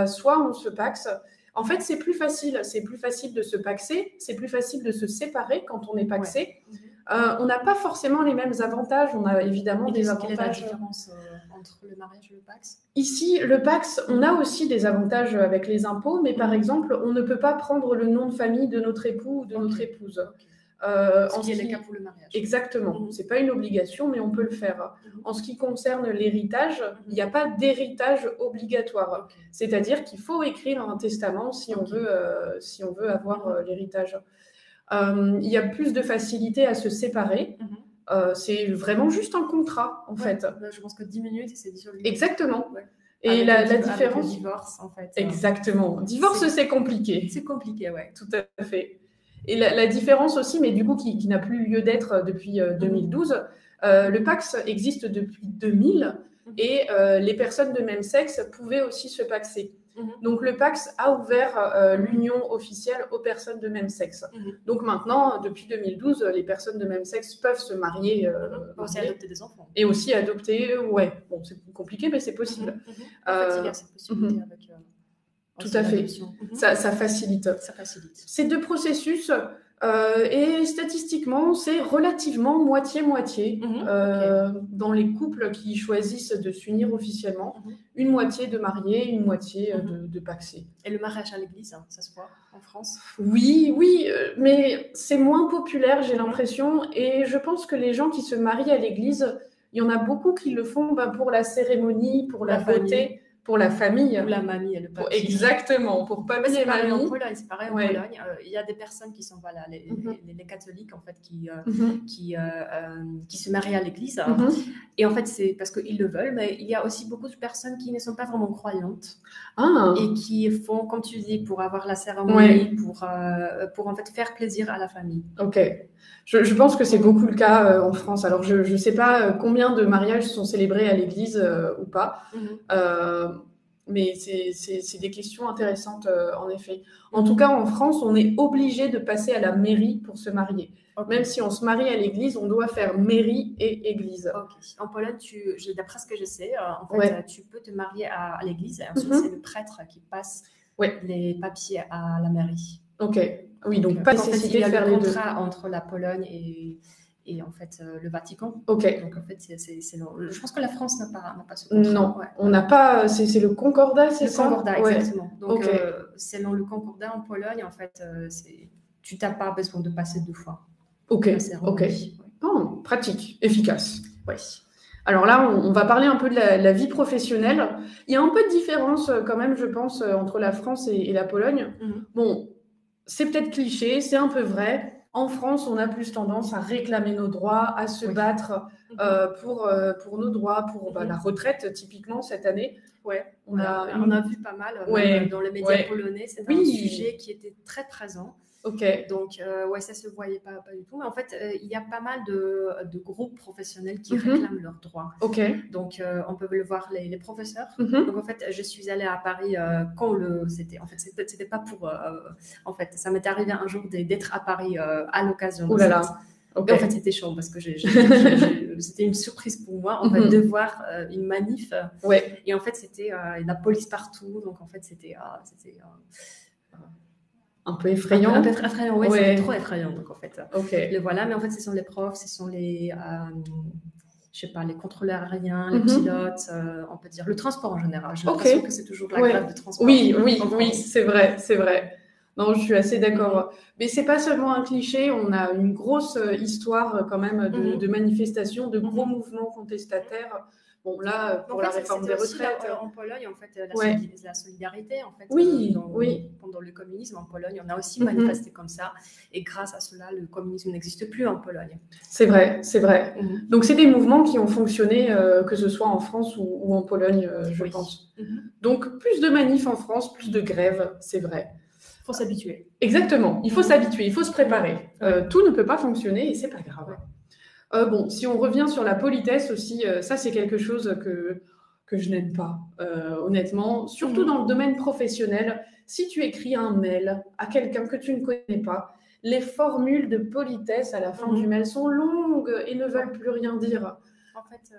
Speaker 2: soit on se paxe. En fait, c'est plus facile de se paxer, c'est plus facile de se séparer quand on est paxé. On n'a pas forcément les mêmes avantages, on a évidemment des avantages.
Speaker 1: Quelle est la différence entre le mariage et le Pacs ?
Speaker 2: Ici, le Pacs, on a aussi des avantages avec les impôts, mais par exemple, on ne peut pas prendre le nom de famille de notre époux ou de notre épouse.
Speaker 1: Ce qui est le cas pour le mariage.
Speaker 2: Exactement. C'est pas une obligation, mais on peut le faire. En ce qui concerne l'héritage, il n'y a pas d'héritage obligatoire. C'est-à-dire qu'il faut écrire un testament si on veut avoir l'héritage. Il y a plus de facilité à se séparer. C'est vraiment juste un contrat, en fait.
Speaker 1: Je pense que 10 minutes, c'est dissolu.
Speaker 2: Exactement. Et la différence...
Speaker 1: Avec le divorce, en fait.
Speaker 2: Exactement. Divorce, c'est compliqué.
Speaker 1: C'est compliqué, ouais.
Speaker 2: Tout à fait. Et la différence aussi, mais du coup, qui n'a plus lieu d'être depuis 2012, le Pacs existe depuis 2000 et les personnes de même sexe pouvaient aussi se paxer. Donc, le Pacs a ouvert l'union officielle aux personnes de même sexe. Donc, maintenant, depuis 2012, les personnes de même sexe peuvent se marier.
Speaker 1: Aussi adopter des enfants.
Speaker 2: Et aussi adopter, ouais. Bon, c'est compliqué, mais c'est possible.
Speaker 1: En fait, il y a cette possibilité avec...
Speaker 2: Tout à fait. Ça facilite.
Speaker 1: Ça facilite.
Speaker 2: Ces deux processus, et statistiquement, c'est relativement moitié-moitié dans les couples qui choisissent de s'unir officiellement. Une moitié de mariés, une moitié de pacsés.
Speaker 1: Et le mariage à l'église, ça se voit en France?
Speaker 2: Oui, mais c'est moins populaire, j'ai l'impression. Et je pense que les gens qui se marient à l'église, il y en a beaucoup qui le font pour la cérémonie, pour la beauté. Pour la famille.
Speaker 1: Ou la mamie et le papy.
Speaker 2: Exactement, pour papy et mamie.
Speaker 1: En Pologne, c'est pareil en Pologne. Il y a des personnes qui sont les catholiques en fait, qui se marient à l'église. Et en fait, c'est parce qu'ils le veulent, mais il y a aussi beaucoup de personnes qui ne sont pas vraiment croyantes. Et qui font, comme tu dis, pour avoir la cérémonie, pour en fait faire plaisir à la famille.
Speaker 2: Ok. Je pense que c'est beaucoup le cas en France. Alors, je ne sais pas combien de mariages sont célébrés à l'église ou pas. Mais c'est des questions intéressantes, en effet. En tout cas, en France, on est obligé de passer à la mairie pour se marier. Même si on se marie à l'église, on doit faire mairie et église.
Speaker 1: En Pologne, d'après ce que je sais, en fait, tu peux te marier à l'église et ensuite, c'est le prêtre qui passe les papiers à la mairie.
Speaker 2: Oui, donc pas nécessité de faire les deux.
Speaker 1: Il y a le contrat entre la Pologne et en fait le Vatican. Donc en fait, c'est long. Je pense que la France n'a pas ce contrat.
Speaker 2: Non, on n'a pas. C'est le concordat, c'est ça?
Speaker 1: Le concordat, exactement. Donc selon le concordat en Pologne, en fait, tu n'as pas besoin de passer 2 fois.
Speaker 2: Pratique, efficace.
Speaker 1: Oui.
Speaker 2: Alors là, on va parler un peu de la vie professionnelle. Il y a un peu de différence quand même, je pense, entre la France et la Pologne. Bon, c'est peut-être cliché, c'est un peu vrai. En France, on a plus tendance à réclamer nos droits, à se battre pour nos droits, pour la retraite, typiquement, cette année.
Speaker 1: On a vu pas mal dans les médias polonais. C'est un sujet qui était très présent. Donc, ça se voyait pas du tout. Mais en fait, il y a pas mal de groupes professionnels qui réclament leurs droits. Donc, on peut le voir les professeurs. Donc, en fait, je suis allée à Paris quand c'était. En fait, c'était pas pour. En fait, ça m'est arrivé un jour d'être à Paris à l'occasion de ça. Et en fait, c'était chaud parce que c'était une surprise pour moi en fait, de voir une manif. Et en fait, c'était la police partout. Donc, en fait, c'était
Speaker 2: un peu effrayant.
Speaker 1: Un peu effrayant, c'était trop effrayant. Donc, en fait, le voilà. Mais en fait, ce sont les profs, ce sont les, je sais pas, les contrôleurs aériens, les pilotes, on peut dire, le transport en général. J'ai l'impression que c'est toujours la grève de transport.
Speaker 2: Oui, c'est vrai. Non, je suis assez d'accord. Mais c'est pas seulement un cliché, on a une grosse histoire quand même de manifestations, de gros mouvements contestataires. Bon, là, pour la réforme des retraites.
Speaker 1: En Pologne, en fait, la solidarité, en fait. Pendant le communisme en Pologne, on a aussi manifesté comme ça. Et grâce à cela, le communisme n'existe plus en Pologne.
Speaker 2: C'est vrai. Donc, c'est des mouvements qui ont fonctionné, que ce soit en France ou en Pologne, je pense. Donc, plus de manifs en France, plus de grèves, c'est vrai.
Speaker 1: Il faut s'habituer.
Speaker 2: Exactement. Il faut s'habituer, il faut se préparer. Tout ne peut pas fonctionner et c'est pas grave. Bon, si on revient sur la politesse aussi, ça c'est quelque chose que je n'aime pas, honnêtement. Surtout dans le domaine professionnel, si tu écris un mail à quelqu'un que tu ne connais pas, les formules de politesse à la fin du mail sont longues et ne veulent plus rien dire.
Speaker 1: En fait,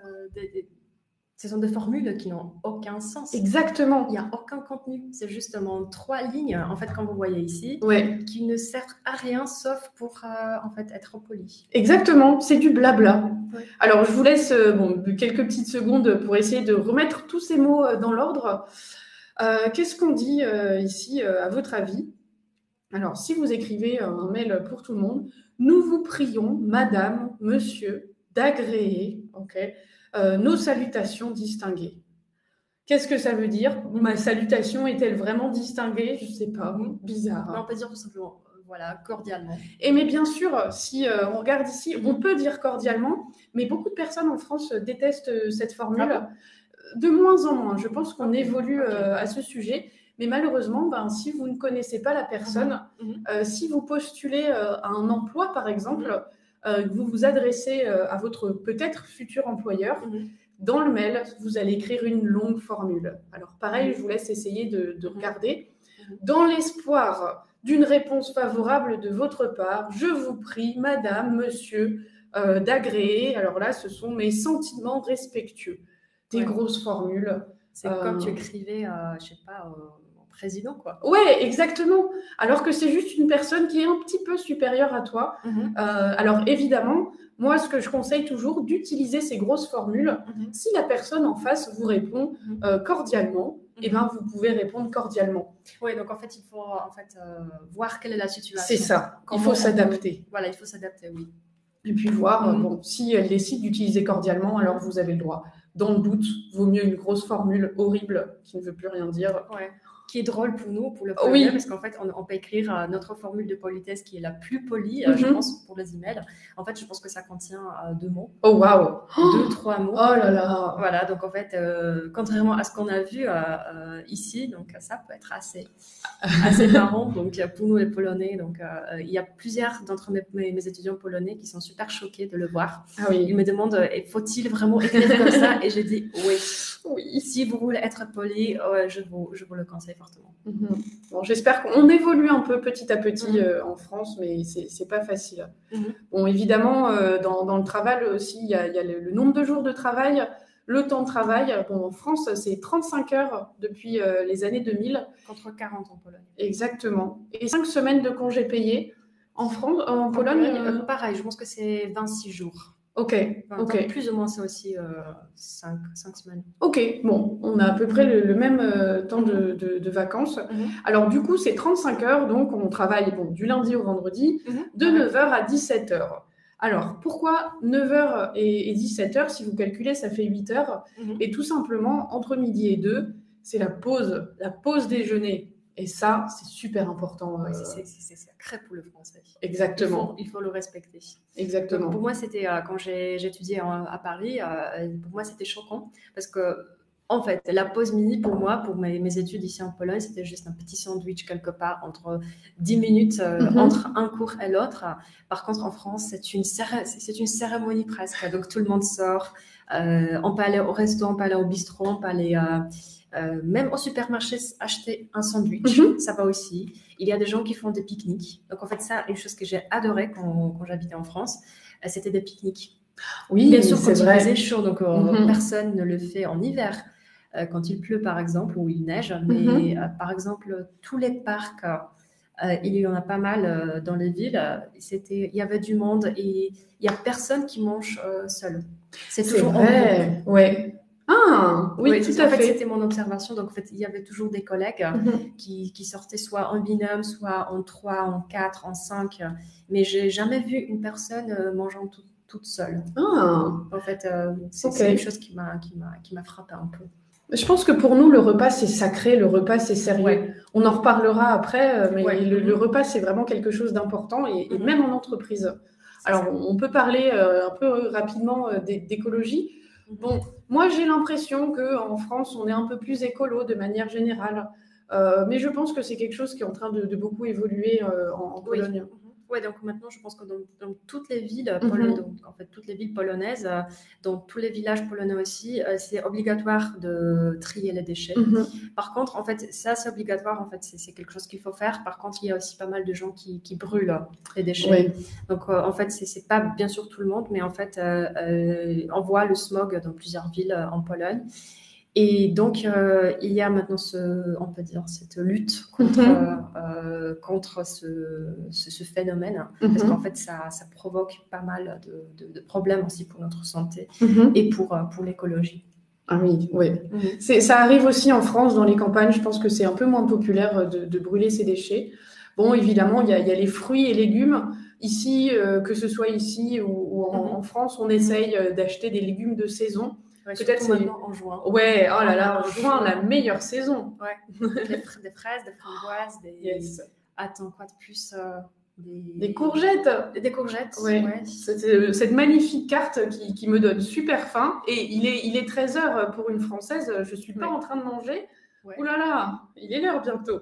Speaker 1: ce sont des formules qui n'ont aucun sens.
Speaker 2: Exactement.
Speaker 1: Il n'y a aucun contenu. C'est justement 3 lignes, en fait, comme vous voyez ici, qui ne servent à rien sauf pour, en fait, être poli.
Speaker 2: Exactement. C'est du blabla. Alors, je vous laisse quelques petites secondes pour essayer de remettre tous ces mots dans l'ordre. Qu'est-ce qu'on dit ici, à votre avis? Alors, si vous écrivez un mail pour tout le monde, nous vous prions, madame, monsieur, d'agréer nos salutations distinguées. Qu'est-ce que ça veut dire? Ma salutation est-elle vraiment distinguée? Je ne sais pas, bizarre.
Speaker 1: Non, on peut dire tout simplement, voilà, cordialement.
Speaker 2: Et mais bien sûr, si on regarde ici, on peut dire cordialement, mais beaucoup de personnes en France détestent cette formule. De moins en moins, je pense qu'on évolue à ce sujet. Mais malheureusement, si vous ne connaissez pas la personne, si vous postulez à un emploi, par exemple, vous vous adressez à votre peut-être futur employeur, dans le mail, vous allez écrire une longue formule. Alors pareil, je vous laisse essayer de regarder. Dans l'espoir d'une réponse favorable de votre part, je vous prie, madame, monsieur, d'agréer. Alors là, ce sont mes sentiments respectueux. Des grosses formules.
Speaker 1: C'est comme tu écrivais, je sais pas, président, quoi.
Speaker 2: Ouais, exactement. Alors que c'est juste une personne qui est un petit peu supérieure à toi. Alors évidemment, moi, ce que je conseille toujours, d'utiliser ces grosses formules. Si la personne en face vous répond cordialement, eh ben, vous pouvez répondre cordialement.
Speaker 1: Oui, donc en fait, il faut voir quelle est la situation.
Speaker 2: C'est ça. Il faut s'adapter.
Speaker 1: Voilà, il faut s'adapter, oui.
Speaker 2: Et puis voir, bon, si elle décide d'utiliser cordialement, alors vous avez le droit. Dans le doute, vaut mieux une grosse formule horrible qui ne veut plus rien dire.
Speaker 1: Ouais. Qui est drôle pour nous, pour le polonais, parce qu'en fait, on peut écrire notre formule de politesse qui est la plus polie, je pense, pour les emails. En fait, je pense que ça contient 2 mots.
Speaker 2: Oh, waouh!
Speaker 1: 2-3 mots.
Speaker 2: Oh là là!
Speaker 1: Voilà, donc en fait, contrairement à ce qu'on a vu ici, donc ça peut être assez marrant. Donc pour nous, les Polonais, donc il y a plusieurs d'entre mes étudiants polonais qui sont super choqués de le voir.
Speaker 2: Ah oui.
Speaker 1: Ils me demandent, faut-il vraiment écrire comme ça? Et j'ai dit, oui. Si vous voulez être poli, je vous le conseille fortement.
Speaker 2: Bon, j'espère qu'on évolue un peu petit à petit en France, mais c'est pas facile. Bon, évidemment, dans le travail aussi, il y a le nombre de jours de travail, le temps de travail. Bon, en France, c'est 35 heures depuis les années 2000.
Speaker 1: Contre 40 en Pologne.
Speaker 2: Exactement. Et 5 semaines de congés payés. En Pologne,
Speaker 1: pareil, je pense que c'est 26 jours.
Speaker 2: Ok.
Speaker 1: Plus ou moins, c'est aussi 5 semaines.
Speaker 2: Ok, bon, on a à peu près le même temps de vacances. Alors du coup, c'est 35 heures, donc on travaille du lundi au vendredi, de 9h à 17h. Alors, pourquoi 9h et 17h? Si vous calculez, ça fait 8 heures. Et tout simplement, entre midi et 2, c'est la pause déjeuner. Et ça, c'est super important.
Speaker 1: Oui, c'est sacré pour le français.
Speaker 2: Exactement.
Speaker 1: Il faut le respecter.
Speaker 2: Exactement.
Speaker 1: Donc, pour moi, c'était quand j'étudiais à Paris, pour moi, c'était choquant parce que, en fait, la pause midi, pour moi, pour mes études ici en Pologne, c'était juste un petit sandwich quelque part entre 10 minutes entre un cours et l'autre. Par contre, en France, c'est une cérémonie presque. Donc, tout le monde sort. On peut aller au resto, on peut aller au bistrot, on peut aller... même au supermarché, acheter un sandwich, ça va aussi. Il y a des gens qui font des pique-niques. Donc, en fait, ça, une chose que j'ai adorée quand j'habitais en France, c'était des pique-niques.
Speaker 2: Oui,
Speaker 1: bien sûr, quand il faisait chaud, donc personne ne le fait en hiver. Quand il pleut, par exemple, ou il neige. Mais, par exemple, tous les parcs, il y en a pas mal dans les villes. Il y avait du monde et il n'y a personne qui mange seul.
Speaker 2: C'est toujours vrai, ouais. Ah, oui, tout à fait.
Speaker 1: C'était mon observation. Donc, en fait, il y avait toujours des collègues qui sortaient soit en binôme, soit en 3, en 4, en 5. Mais j'ai jamais vu une personne mangeant toute seule. En fait, c'est une chose qui m'a frappée un peu.
Speaker 2: Je pense que pour nous, le repas, c'est sacré, le repas, c'est sérieux. Ouais. On en reparlera après, mais le repas, c'est vraiment quelque chose d'important, et même en entreprise. Alors, on peut parler un peu rapidement d'écologie. Bon, moi, j'ai l'impression qu'en France, on est un peu plus écolo de manière générale. Mais je pense que c'est quelque chose qui est en train de beaucoup évoluer en Pologne.
Speaker 1: Oui, donc maintenant, je pense que dans toutes les villes polonaises, en fait, toutes les villes polonaises, dans tous les villages polonais aussi, c'est obligatoire de trier les déchets. Par contre, en fait, ça, c'est obligatoire. En fait, c'est quelque chose qu'il faut faire. Par contre, il y a aussi pas mal de gens qui brûlent les déchets. Donc, en fait, c'est pas bien sûr tout le monde, mais en fait, on voit le smog dans plusieurs villes en Pologne. Et donc, il y a maintenant on peut dire, cette lutte contre ce phénomène, parce qu'en fait, ça provoque pas mal de problèmes aussi pour notre santé et pour l'écologie.
Speaker 2: Ah oui. Ça arrive aussi en France, dans les campagnes. Je pense que c'est un peu moins populaire de brûler ces déchets. Bon, évidemment, il y a les fruits et légumes. Ici, que ce soit ici ou en France, on essaye d'acheter des légumes de saison.
Speaker 1: Ouais, peut-être maintenant en juin.
Speaker 2: Ouais, oh là là, en juin, la meilleure saison.
Speaker 1: Ouais. Des fraises, des framboises, des... Yes. Attends, quoi de plus
Speaker 2: des courgettes.
Speaker 1: Des courgettes,
Speaker 2: ouais. Cette magnifique carte qui me donne super faim. Et il est 13h pour une Française, je ne suis pas en train de manger. Ouais. Ouh là là, il est l'heure bientôt.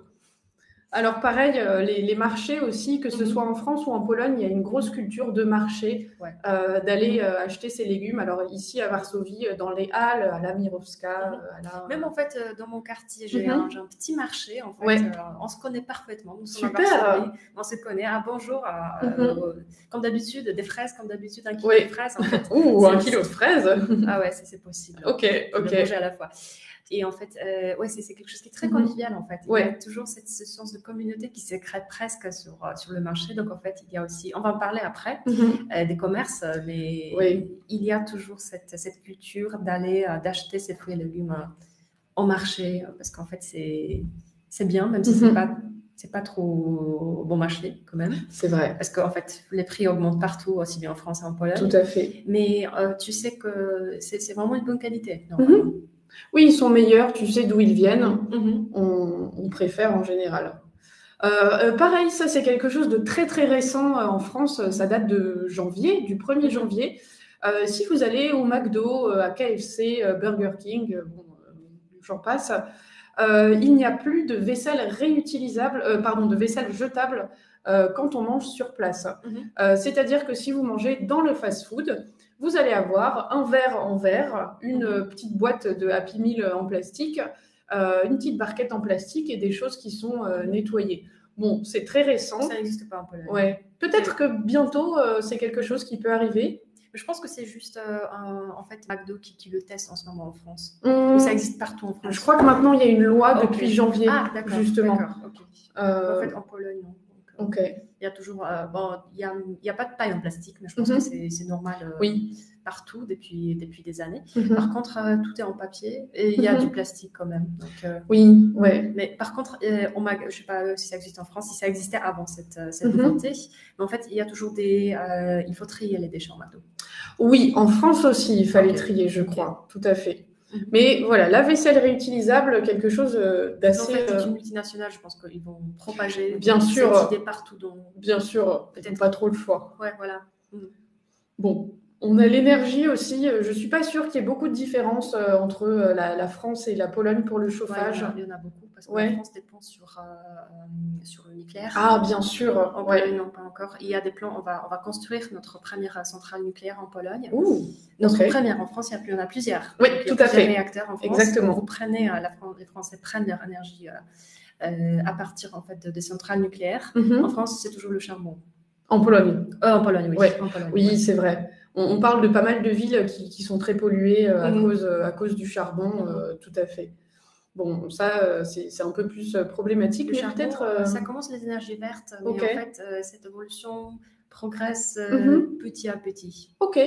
Speaker 2: Alors pareil, les marchés aussi, que ce soit en France ou en Pologne, il y a une grosse culture de marché, d'aller acheter ses légumes. Alors ici à Varsovie, dans les halles, à la Mirowska.
Speaker 1: Même en fait, dans mon quartier, j'ai un petit marché. En fait, on se connaît parfaitement. Nous sommes à Varsovie, on se connaît. Ah, bonjour, comme d'habitude, des fraises, comme d'habitude, 1 kilo de fraises. En fait.
Speaker 2: Ouh, 1 kilo de fraises.
Speaker 1: Ah ouais, c'est possible.
Speaker 2: Ok.
Speaker 1: De manger à la fois. Et en fait, c'est quelque chose qui est très convivial en fait. Il y a toujours ce sens de communauté qui se crée presque sur le marché. Donc en fait, il y a aussi, on va en parler après, des commerces, mais il y a toujours cette culture d'acheter ces fruits et légumes au marché, parce qu'en fait, c'est bien, même si c'est pas trop bon marché quand même.
Speaker 2: C'est vrai.
Speaker 1: Parce qu'en fait, les prix augmentent partout, aussi bien en France et en Pologne.
Speaker 2: Tout à fait.
Speaker 1: Mais tu sais que c'est vraiment une bonne qualité, normalement.
Speaker 2: Oui, ils sont meilleurs, tu sais d'où ils viennent. On préfère en général. Pareil, ça c'est quelque chose de très très récent en France. Ça date de janvier, du 1er janvier. Si vous allez au McDo, à KFC, Burger King, j'en passe, il n'y a plus de vaisselle réutilisable, de vaisselle jetable quand on mange sur place. C'est-à-dire que si vous mangez dans le fast-food, vous allez avoir un verre en verre, une petite boîte de Happy Meal en plastique, une petite barquette en plastique et des choses qui sont nettoyées. Bon, c'est très récent.
Speaker 1: Ça n'existe pas en Pologne.
Speaker 2: Ouais. Peut-être que bientôt, c'est quelque chose qui peut arriver.
Speaker 1: Je pense que c'est juste en fait McDo qui le teste en ce moment en France. Ou ça existe partout en France.
Speaker 2: Je crois que maintenant, il y a une loi depuis janvier, justement.
Speaker 1: En fait, en Pologne, non.
Speaker 2: Ok.
Speaker 1: Il y a toujours, il y a pas de paille en plastique, mais je pense que c'est normal partout depuis des années. Par contre, tout est en papier et il y a du plastique quand même. Donc,
Speaker 2: oui, ouais.
Speaker 1: Mais par contre, je sais pas si ça existe en France, si ça existait avant cette nouveauté, mais en fait, il y a toujours il faut trier les déchets en McDo.
Speaker 2: Oui, en France aussi, il fallait trier, je crois, tout à fait. Mais voilà, la vaisselle réutilisable, quelque chose d'assez...
Speaker 1: En fait, c'est une multinationale, je pense qu'ils vont propager
Speaker 2: cette
Speaker 1: idée partout.
Speaker 2: Bien sûr, peut-être pas trop le choix.
Speaker 1: Ouais, voilà.
Speaker 2: Bon, on a l'énergie aussi. Je ne suis pas sûre qu'il y ait beaucoup de différence entre la France et la Pologne pour le chauffage.
Speaker 1: Ouais, il y en a beaucoup, parce que la France dépend sur le nucléaire.
Speaker 2: Ah, bien sûr.
Speaker 1: En Pologne, non, pas encore. Il y a des plans, on va construire notre première centrale nucléaire en Pologne. Notre première, en France, il y en a plusieurs.
Speaker 2: Oui, tout à fait.
Speaker 1: Réacteurs en France.
Speaker 2: Exactement.
Speaker 1: Vous prenez, les Français prennent leur énergie à partir en fait, des centrales nucléaires. En France, c'est toujours le charbon.
Speaker 2: En Pologne.
Speaker 1: En Pologne, oui.
Speaker 2: Ouais.
Speaker 1: En Pologne,
Speaker 2: oui, c'est vrai. On parle de pas mal de villes qui sont très polluées à cause du charbon, tout à fait. Bon, ça, c'est un peu plus problématique.
Speaker 1: Le charbon, ça commence les énergies vertes, mais en fait, cette évolution progresse petit à petit.
Speaker 2: Ok.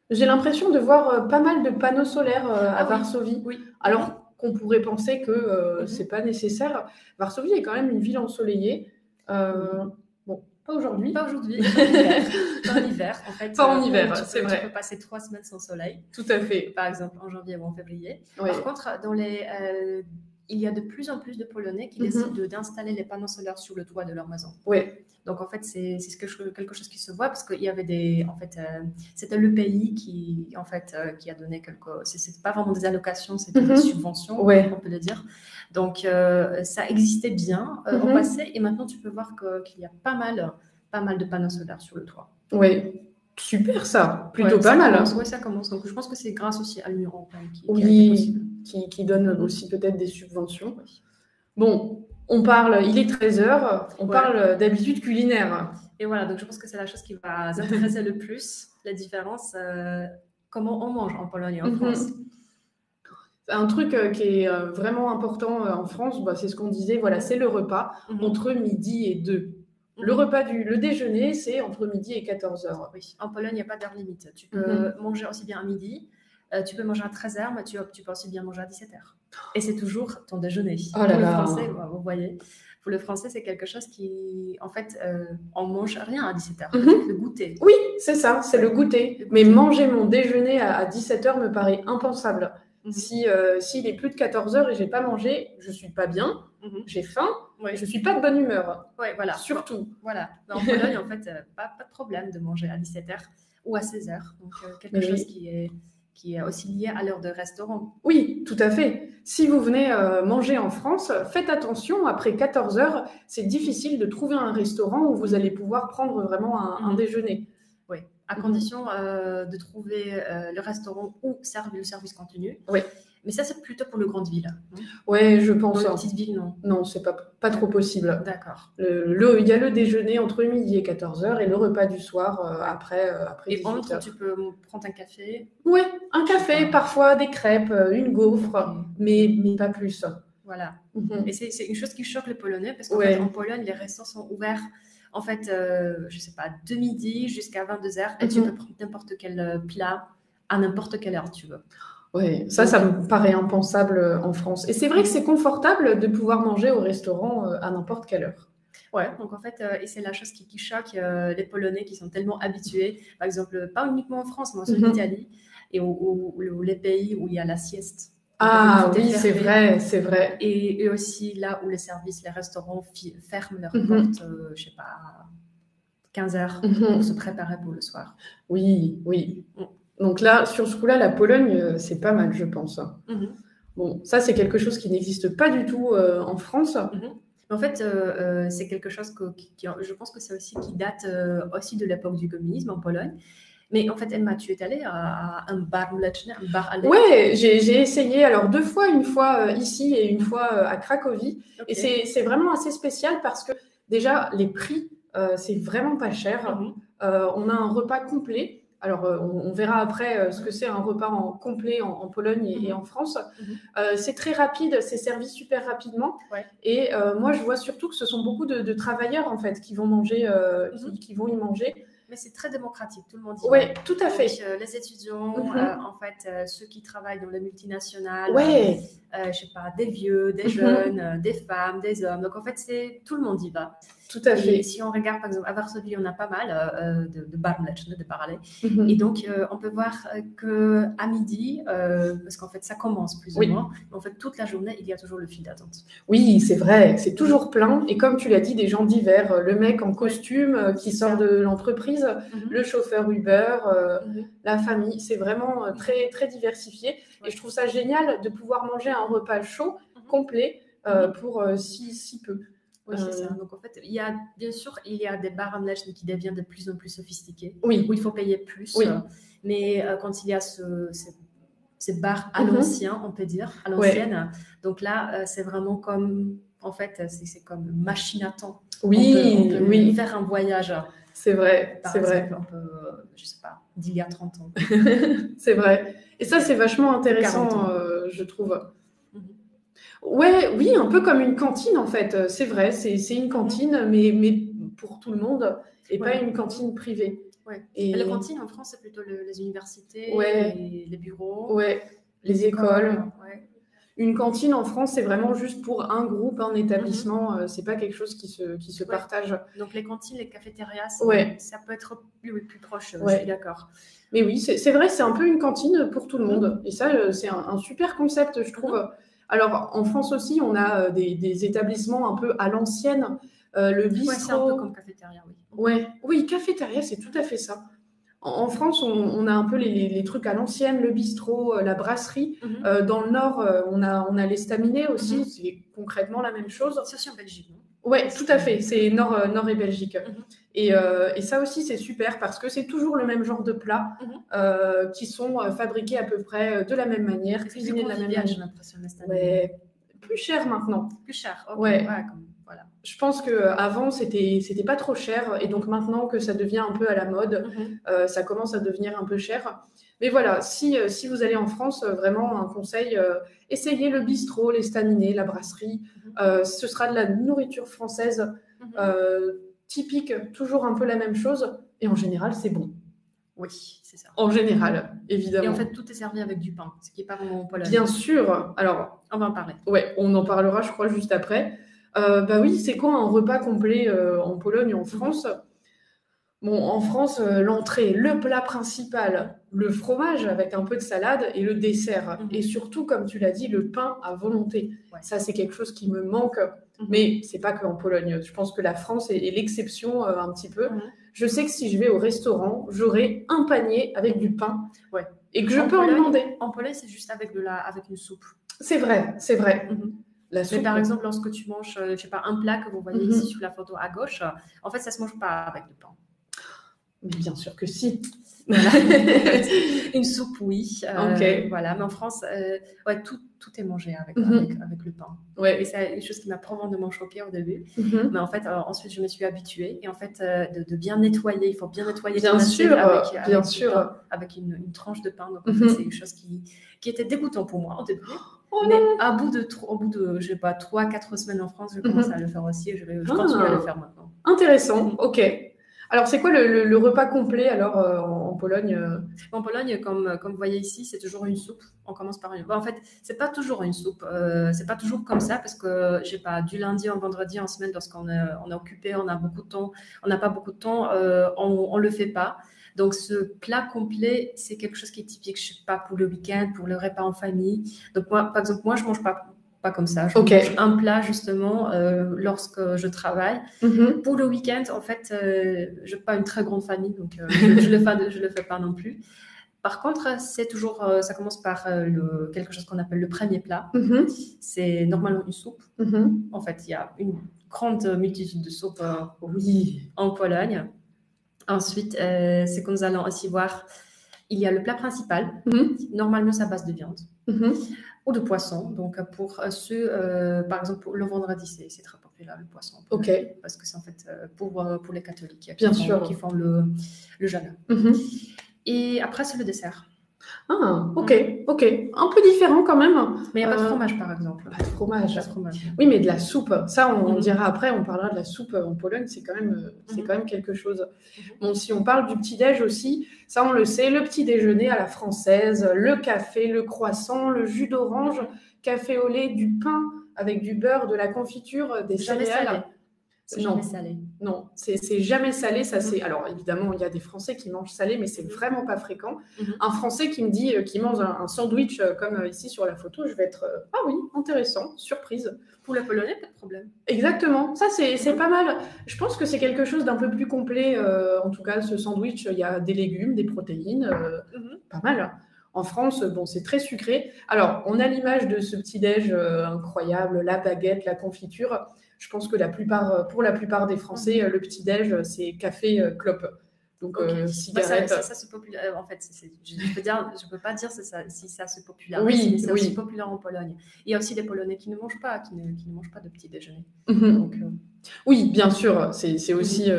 Speaker 2: J'ai l'impression de voir pas mal de panneaux solaires à Varsovie.
Speaker 1: Oui.
Speaker 2: Alors qu'on pourrait penser que c'est pas nécessaire. Varsovie est quand même une ville ensoleillée. Bon, pas aujourd'hui.
Speaker 1: Pas aujourd'hui. Pas en hiver, en fait.
Speaker 2: Pas en hiver, c'est vrai.
Speaker 1: Tu peux passer 3 semaines sans soleil.
Speaker 2: Tout à fait.
Speaker 1: Par exemple, en janvier ou en février.
Speaker 2: Ouais.
Speaker 1: Par contre, il y a de plus en plus de Polonais qui décident d'installer les panneaux solaires sur le toit de leur maison.
Speaker 2: Oui.
Speaker 1: Donc, en fait, c'est quelque chose qui se voit parce qu'il y avait c'était le pays qui a donné c'est pas vraiment des allocations, c'était des subventions, on peut le dire. Donc, ça existait bien au passé et maintenant, tu peux voir qu'il y a pas mal de panneaux solaires sur le toit.
Speaker 2: Oui. Super ça, plutôt pas mal.
Speaker 1: Oui, ça commence. Donc, je pense que c'est grâce aussi à l'Union européenne
Speaker 2: qui donne aussi peut-être des subventions. Oui. Bon, il est 13h, on parle d'habitudes culinaires.
Speaker 1: Et voilà, donc je pense que c'est la chose qui va s'intéresser le plus, la différence, comment on mange en Pologne et en France.
Speaker 2: Un truc qui est vraiment important en France, c'est ce qu'on disait, voilà, c'est le repas entre midi et 2. Le déjeuner, c'est entre midi et 14h.
Speaker 1: Oui, en Pologne, il n'y a pas d'heure limite. Tu peux manger aussi bien à midi, tu peux manger à 13h, mais tu peux aussi bien manger à 17h. Et c'est toujours ton déjeuner.
Speaker 2: Oh là
Speaker 1: les
Speaker 2: là.
Speaker 1: Français, vous voyez, Pour le français, c'est quelque chose qui, en fait, on mange rien à 17h. Le goûter.
Speaker 2: Oui, c'est ça, c'est le goûter. Mais manger mon déjeuner à 17h me paraît impensable. S'il est plus de 14h et j'ai pas mangé, je suis pas bien, j'ai faim, et je suis pas de bonne humeur.
Speaker 1: Oui, voilà.
Speaker 2: Surtout.
Speaker 1: Voilà. En Pologne, en fait, pas de problème de manger à 17h ou à 16h. Donc, quelque chose qui est aussi lié à l'heure de restaurant.
Speaker 2: Oui, tout à fait. Si vous venez manger en France, faites attention, après 14h, c'est difficile de trouver un restaurant où vous allez pouvoir prendre vraiment un déjeuner.
Speaker 1: Oui, à condition de trouver le restaurant ou le service continu.
Speaker 2: Oui.
Speaker 1: Mais ça, c'est plutôt pour les grandes villes.
Speaker 2: Oui, je pense.
Speaker 1: Dans les petites villes, non.
Speaker 2: Non, c'est pas trop possible.
Speaker 1: D'accord.
Speaker 2: Il y a le déjeuner entre midi et 14h et le repas du soir après 18h.
Speaker 1: Et entre, tu peux prendre un café?
Speaker 2: Oui, un café, parfois des crêpes, une gaufre, mais pas plus.
Speaker 1: Voilà. Et c'est une chose qui choque les Polonais parce qu'en fait, en Pologne, les restaurants sont ouverts en fait, je sais pas, de midi jusqu'à 22h et tu peux prendre n'importe quel plat à n'importe quelle heure tu veux.
Speaker 2: Oui, ça me paraît impensable en France. Et c'est vrai que c'est confortable de pouvoir manger au restaurant à n'importe quelle heure.
Speaker 1: Ouais, donc en fait, et c'est la chose qui choque les Polonais qui sont tellement habitués, par exemple, pas uniquement en France, mais aussi en Italie, et ou les pays où il y a la sieste.
Speaker 2: Ah oui, c'est vrai, c'est vrai.
Speaker 1: Et aussi là où les services, les restaurants ferment leurs portes, je sais pas, 15h pour se préparer pour le soir.
Speaker 2: Oui, oui. Donc là, sur ce coup-là, la Pologne, c'est pas mal, je pense. Bon, ça, c'est quelque chose qui n'existe pas du tout en France.
Speaker 1: En fait, c'est quelque chose je pense que c'est aussi qui date aussi de l'époque du communisme en Pologne. Mais en fait, Emma, tu es allée à un bar mleczny, un bar à lait?
Speaker 2: Ouais, j'ai essayé alors 2 fois, une fois ici et une fois à Cracovie. Okay. Et c'est vraiment assez spécial parce que déjà, les prix, c'est vraiment pas cher. On a un repas complet. Alors, on verra après ce que c'est un repas complet en Pologne et en France. C'est très rapide, c'est servi super rapidement. Ouais. Et moi, je vois surtout que ce sont beaucoup de travailleurs, en fait, qui vont manger, qui vont y manger.
Speaker 1: Mais c'est très démocratique, tout le monde y va.
Speaker 2: Oui, tout à fait.
Speaker 1: Donc, les étudiants, en fait, ceux qui travaillent dans les multinationales, je sais pas, des vieux, des jeunes, des femmes, des hommes. Donc, en fait, tout le monde y va.
Speaker 2: Tout à fait.
Speaker 1: Et si on regarde, par exemple, à Varsovie, on a pas mal de bars mleczne, de bars à lait. Et donc, on peut voir qu'à midi, parce qu'en fait, ça commence plus ou moins, en fait, toute la journée, il y a toujours le fil d'attente.
Speaker 2: Oui, c'est vrai, c'est toujours plein. Et comme tu l'as dit, des gens divers, le mec en costume qui sort de l'entreprise, le chauffeur Uber, la famille, c'est vraiment très, très diversifié. Et je trouve ça génial de pouvoir manger un repas chaud, complet, pour si peu.
Speaker 1: Oui, c'est ça. Donc, en fait, bien sûr, il y a des bars mleczne qui deviennent de plus en plus sophistiqués, où il faut payer plus. Mais quand il y a ces bars à l'ancien, on peut dire, à l'ancienne, donc là, c'est vraiment comme, en fait, c'est comme une machine à temps.
Speaker 2: Oui,
Speaker 1: on peut faire un voyage.
Speaker 2: C'est vrai,
Speaker 1: par exemple, un peu, je sais pas, d'il y a 30 ans.
Speaker 2: C'est vrai. Et ça, c'est vachement intéressant, je trouve. Oui, un peu comme une cantine en fait. C'est vrai, c'est une cantine, mais pour tout le monde et pas une cantine privée.
Speaker 1: Et la cantine en France, c'est plutôt les universités, les bureaux,
Speaker 2: les écoles. Une cantine en France, c'est vraiment juste pour un groupe, un établissement. C'est pas quelque chose qui se partage.
Speaker 1: Donc les cantines, les cafétérias, ça peut être plus proche. Je suis d'accord.
Speaker 2: Mais oui, c'est vrai, c'est un peu une cantine pour tout le monde. Et ça, c'est un super concept, je trouve. Alors, en France aussi, on a des établissements un peu à l'ancienne. Le bistrot.
Speaker 1: C'est un peu comme cafétéria,
Speaker 2: Oui, cafétéria, c'est tout à fait ça. En France, on a un peu les trucs à l'ancienne, le bistrot, la brasserie. Dans le Nord, on a l'estaminet aussi. C'est concrètement la même chose.
Speaker 1: C'est aussi en Belgique, non?
Speaker 2: Oui, tout à fait. C'est Nord et Belgique. Et ça aussi, c'est super parce que c'est toujours le même genre de plats qui sont fabriqués à peu près de la même manière, cuisinés de la même manière.
Speaker 1: J'ai l'impression, l'estaminet.
Speaker 2: Plus cher maintenant.
Speaker 1: Plus cher, ok.
Speaker 2: Voilà. Je pense qu'avant, c'était pas trop cher. Et donc maintenant que ça devient un peu à la mode, ça commence à devenir un peu cher. Mais voilà, si vous allez en France, vraiment un conseil, essayez le bistrot, l'estaminet, la brasserie. Ce sera de la nourriture française typique, toujours un peu la même chose. Et en général, c'est bon.
Speaker 1: Oui, c'est ça.
Speaker 2: En général, évidemment.
Speaker 1: Et en fait, tout est servi avec du pain, ce qui n'est pas vraiment en Pologne.
Speaker 2: Bien sûr. Alors,
Speaker 1: on va en parler.
Speaker 2: Ouais, on en parlera, je crois, juste après. Bah oui, c'est quoi un repas complet en Pologne et en France? Bon, en France, l'entrée, le plat principal, le fromage avec un peu de salade et le dessert. Et surtout, comme tu l'as dit, le pain à volonté. Ouais. Ça, c'est quelque chose qui me manque. Mais c'est pas qu'en Pologne. Je pense que la France est l'exception un petit peu. Je sais que si je vais au restaurant, j'aurai un panier avec du pain. Ouais. Et que je peux en demander.
Speaker 1: En Pologne, c'est juste avec avec une soupe.
Speaker 2: C'est vrai, c'est vrai.
Speaker 1: La soupe, mais par exemple, lorsque tu manges, je sais pas, un plat que vous voyez ici sur la photo à gauche, en fait, ça se mange pas avec le pain.
Speaker 2: Mais bien sûr que si.
Speaker 1: Voilà. Une soupe, oui. Voilà. Mais en France, ouais, tout est mangé avec le pain. Ouais. Et c'est une chose qui m'a probablement choquée au début. Mais en fait, ensuite, je me suis habituée. Et en fait, de bien nettoyer, il faut bien nettoyer
Speaker 2: bien sûr,
Speaker 1: avec une tranche de pain. Donc, en fait, c'est une chose qui était dégoûtante pour moi au début. Mais au bout de je sais pas, 3-4 semaines en France, je commence à le faire aussi. Et je continue à le faire maintenant.
Speaker 2: Intéressant, ok. Alors, c'est quoi le repas complet alors en Pologne
Speaker 1: En Pologne, comme vous voyez ici, c'est toujours une soupe. On commence par une. En fait, c'est pas toujours une soupe. C'est pas toujours comme ça parce que je sais pas, du lundi au vendredi en semaine, lorsqu'on est occupé, on a beaucoup de temps, on n'a pas beaucoup de temps, on le fait pas. Donc, ce plat complet, c'est quelque chose qui est typique, je sais pas, pour le week-end, pour le repas en famille. Donc, moi, par exemple, je mange pas comme ça. Je mange un plat justement lorsque je travaille. Pour le week-end, en fait, je n'ai pas une très grande famille, donc je le fais pas non plus. Par contre, c'est toujours, ça commence par quelque chose qu'on appelle le premier plat. C'est normalement une soupe. En fait, il y a une grande multitude de soupes en Pologne. Ensuite, c'est que nous allons aussi voir, il y a le plat principal. Normalement, c'est à base de viande. Ou de poisson. Donc, pour ceux, par exemple, pour le vendredi, c'est très populaire, le poisson. Parce que c'est en fait pour les catholiques qui font le jeûne. Et après, c'est le dessert.
Speaker 2: Ah, ok. Un peu différent quand même.
Speaker 1: Mais il n'y a pas de fromage, par exemple.
Speaker 2: Pas de fromage. Oui, mais de la soupe. Ça, on dira après, on parlera de la soupe en Pologne. C'est quand même quelque chose. Bon, si on parle du petit-déj aussi, ça, on le sait, le petit déjeuner à la française, le café, le croissant, le jus d'orange, café au lait, du pain avec du beurre, de la confiture, des céréales.
Speaker 1: C'est jamais salé.
Speaker 2: Non, c'est jamais salé. Ça, c'est... Alors, évidemment, il y a des Français qui mangent salé, mais c'est vraiment pas fréquent. Un Français qui me dit qu'il mange un sandwich comme ici sur la photo, je vais être ah oui, intéressant, surprise.
Speaker 1: Pour le Polonais, pas de problème.
Speaker 2: Exactement. Ça, c'est pas mal. Je pense que c'est quelque chose d'un peu plus complet. En tout cas, ce sandwich, il y a des légumes, des protéines, pas mal. En France, bon, c'est très sucré. Alors, on a l'image de ce petit-déj incroyable, la baguette, la confiture. Je pense que pour la plupart des Français, le petit-déj, c'est café, clope. Donc, cigarette.
Speaker 1: Ça se popularise. En fait, je peux pas dire si ça se popularise, mais c'est aussi populaire en Pologne. Il y a aussi des Polonais qui ne mangent pas, de petit déjeuner. Donc,
Speaker 2: oui, bien sûr, c'est aussi,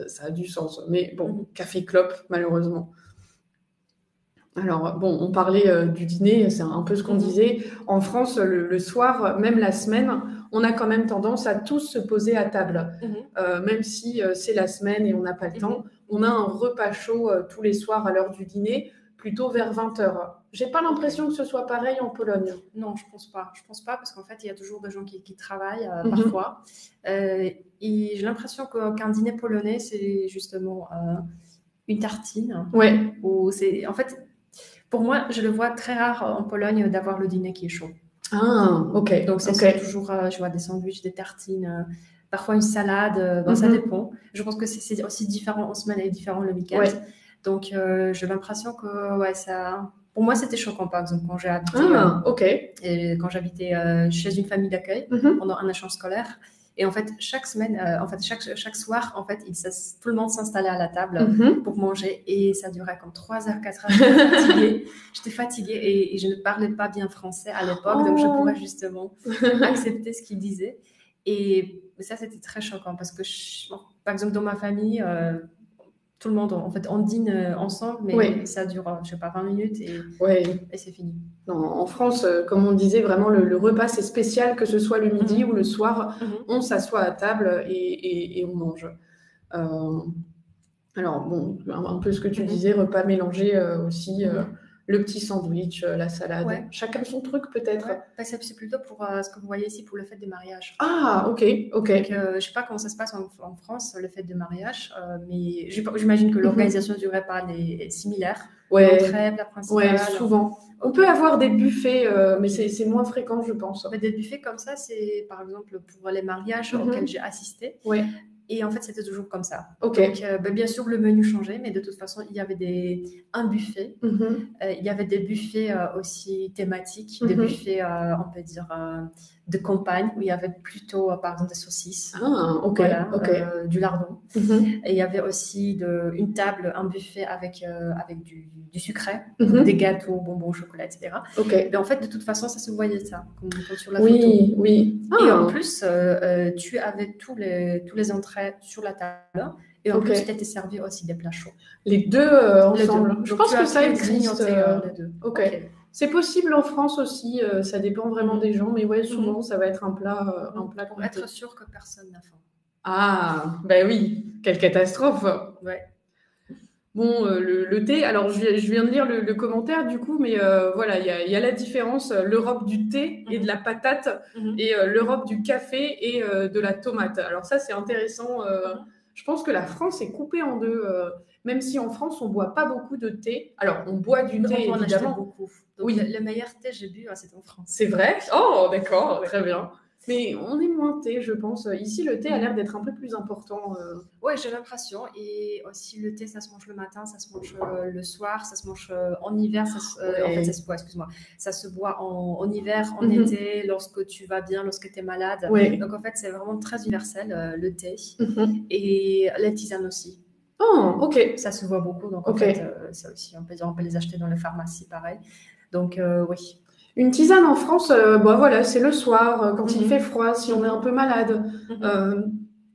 Speaker 2: ça a du sens. Mais bon, café, clope, malheureusement. Alors, bon, on parlait du dîner, c'est un peu ce qu'on disait. En France, le soir, même la semaine, on a quand même tendance à tous se poser à table. Même si c'est la semaine et on n'a pas le temps, on a un repas chaud tous les soirs à l'heure du dîner, plutôt vers 20h. J'ai pas l'impression que ce soit pareil en Pologne.
Speaker 1: Non, je pense pas. Je pense pas parce qu'en fait, il y a toujours des gens qui travaillent parfois. Et j'ai l'impression qu'un dîner polonais, c'est justement une tartine.
Speaker 2: Ouais.
Speaker 1: En fait, pour moi, je le vois très rare en Pologne d'avoir le dîner qui est chaud.
Speaker 2: Ah, ok.
Speaker 1: Donc, c'est toujours, je vois des sandwichs, des tartines, parfois une salade, ça dépend. Je pense que c'est aussi différent en semaine et différent le week-end. Ouais. Donc, j'ai l'impression que, ça... Pour moi, c'était choquant, par exemple, quand j'ai habité, quand j'habitais chez une famille d'accueil pendant un échange scolaire. Et en fait, chaque semaine, chaque soir, en fait, tout le monde s'installait à la table pour manger. Et ça durait comme 3 heures, 4 heures. J'étais fatiguée et je ne parlais pas bien français à l'époque. Donc, je pourrais justement accepter ce qu'ils disaient. Et ça, c'était très choquant parce que, par exemple, dans ma famille, tout le monde, en fait, on dîne ensemble, mais ça dure, je sais pas, 20 minutes et c'est fini.
Speaker 2: Non, en France, comme on disait, vraiment, le repas, c'est spécial, que ce soit le midi ou le soir. On s'assoit à table et on mange. Alors, bon, un peu ce que tu disais, repas mélangés aussi. Le petit sandwich, la salade. Ouais. Chacun son truc, peut-être. Ouais.
Speaker 1: C'est plutôt pour ce que vous voyez ici, pour le fête des mariages.
Speaker 2: Ah, ok.
Speaker 1: Donc, je ne sais pas comment ça se passe en France, le fête de mariage, mais j'imagine que l'organisation du repas est similaire.
Speaker 2: Ouais.
Speaker 1: L'entrée, plat principal.
Speaker 2: Ouais, souvent. On peut avoir des buffets, mais c'est moins fréquent, je pense.
Speaker 1: Mais des buffets comme ça, c'est par exemple pour les mariages auxquels j'ai assisté.
Speaker 2: Ouais.
Speaker 1: Et en fait, c'était toujours comme ça.
Speaker 2: Okay.
Speaker 1: Donc, bien sûr, le menu changeait, mais de toute façon, il y avait un buffet. Il y avait des buffets aussi thématiques, des buffets, on peut dire, de campagne, où il y avait plutôt, par exemple, des saucisses.
Speaker 2: Ah, ok.
Speaker 1: Voilà, du lardon. Et il y avait aussi une table, un buffet avec du sucré, des gâteaux, bonbons, chocolat, etc.
Speaker 2: Okay.
Speaker 1: Mais en fait, de toute façon, ça se voyait ça, comme sur la photo.
Speaker 2: Oui.
Speaker 1: Et en plus, tu avais tous les entrées sur la table. Et en plus, tu étais servi aussi des plats chauds.
Speaker 2: Les deux ensemble. Je pense que ça existe.
Speaker 1: Les deux.
Speaker 2: Ok. C'est possible en France aussi. Ça dépend vraiment des gens. Mais ouais, souvent, ça va être un plat.
Speaker 1: Pour être sûr que personne n'a faim.
Speaker 2: Ah, ben oui. Quelle catastrophe.
Speaker 1: Ouais.
Speaker 2: Bon, le thé, alors je viens de lire le commentaire du coup, mais voilà, il y a la différence, l'Europe du thé et de la patate, et l'Europe du café et de la tomate. Alors ça, c'est intéressant. Je pense que la France est coupée en deux, même si en France, on ne boit pas beaucoup de thé. Alors, on boit du thé,
Speaker 1: on
Speaker 2: évidemment.
Speaker 1: Beaucoup. Donc, oui. Le meilleur thé que j'ai bu, c'est en France.
Speaker 2: C'est vrai? Oh, d'accord, très bien. Mais on est moins thé, je pense. Ici, le thé a l'air d'être un peu plus important.
Speaker 1: Oui, j'ai l'impression. Et aussi, le thé, ça se mange le matin, ça se mange le soir, ça se mange en hiver. En fait, ça se boit, excuse-moi. Ça se boit en hiver, en été, lorsque tu vas bien, lorsque tu es malade. Donc, en fait, c'est vraiment très universel, le thé. Et les tisanes aussi.
Speaker 2: Oh, ok.
Speaker 1: Ça se voit beaucoup. Donc, en fait, ça aussi, on peut les acheter dans les pharmacies, pareil. Donc, oui.
Speaker 2: Une tisane en France, voilà, c'est le soir, quand il fait froid, si on est un peu malade,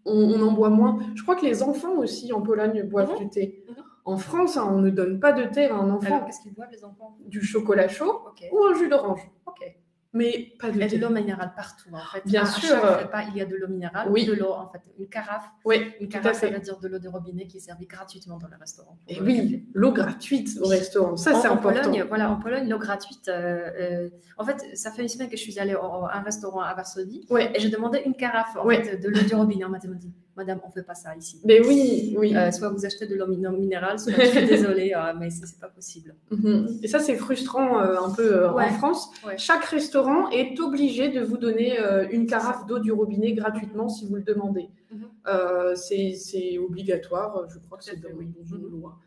Speaker 2: on en boit moins. Je crois que les enfants aussi en Pologne boivent du thé. En France, on ne donne pas de thé à un enfant.
Speaker 1: Alors, qu'est-ce qu'ils boivent, les enfants?
Speaker 2: Du chocolat chaud ou un jus d'orange. Mais pas de thé.
Speaker 1: Il y a de l'eau minérale partout, en fait.
Speaker 2: Bien sûr.
Speaker 1: À chaque repas, il y a de l'eau minérale, de l'eau, en fait, une carafe.
Speaker 2: Oui,
Speaker 1: une carafe, ça veut dire de l'eau de robinet qui est servie gratuitement dans le restaurant.
Speaker 2: Et oui, l'eau gratuite au restaurant, ça c'est important.
Speaker 1: En Pologne, l'eau gratuite, en fait, ça fait une semaine que je suis allée à un restaurant à Varsovie, et j'ai demandé une carafe en fait, de l'eau du robinet. On m'a dit, madame, on ne fait pas ça ici.
Speaker 2: Mais oui.
Speaker 1: Soit vous achetez de l'eau minérale, soit je suis désolée, mais c'est pas possible.
Speaker 2: Et ça, c'est frustrant un peu en France. Chaque restaurant est obligé de vous donner une carafe d'eau du robinet gratuitement si vous le demandez. C'est obligatoire, je crois que c'est dans une loi.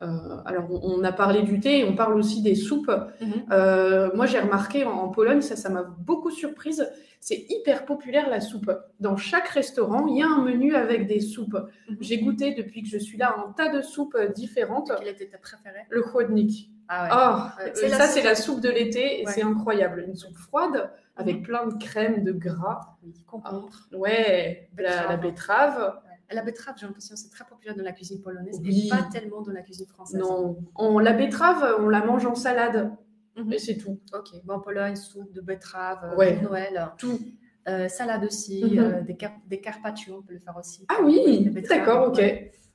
Speaker 2: Alors, on a parlé du thé, on parle aussi des soupes. Moi, j'ai remarqué en Pologne, ça m'a beaucoup surprise, c'est hyper populaire la soupe. Dans chaque restaurant, il y a un menu avec des soupes. J'ai goûté depuis que je suis là un tas de soupes différentes.
Speaker 1: Quelle était ta préférée?
Speaker 2: Le chłodnik. Ça, c'est la soupe de l'été et c'est incroyable. Une soupe froide avec plein de crème, de gras.
Speaker 1: Concombre.
Speaker 2: La betterave.
Speaker 1: La betterave, j'ai l'impression que c'est très populaire dans la cuisine polonaise, mais pas tellement dans la cuisine française.
Speaker 2: Non, la betterave, on la mange en salade, et c'est tout.
Speaker 1: Ok, en Pologne, soupe de betterave pour Noël.
Speaker 2: Tout.
Speaker 1: Salade aussi, des carpaccio, on peut le faire aussi.
Speaker 2: Ah oui, d'accord, ok.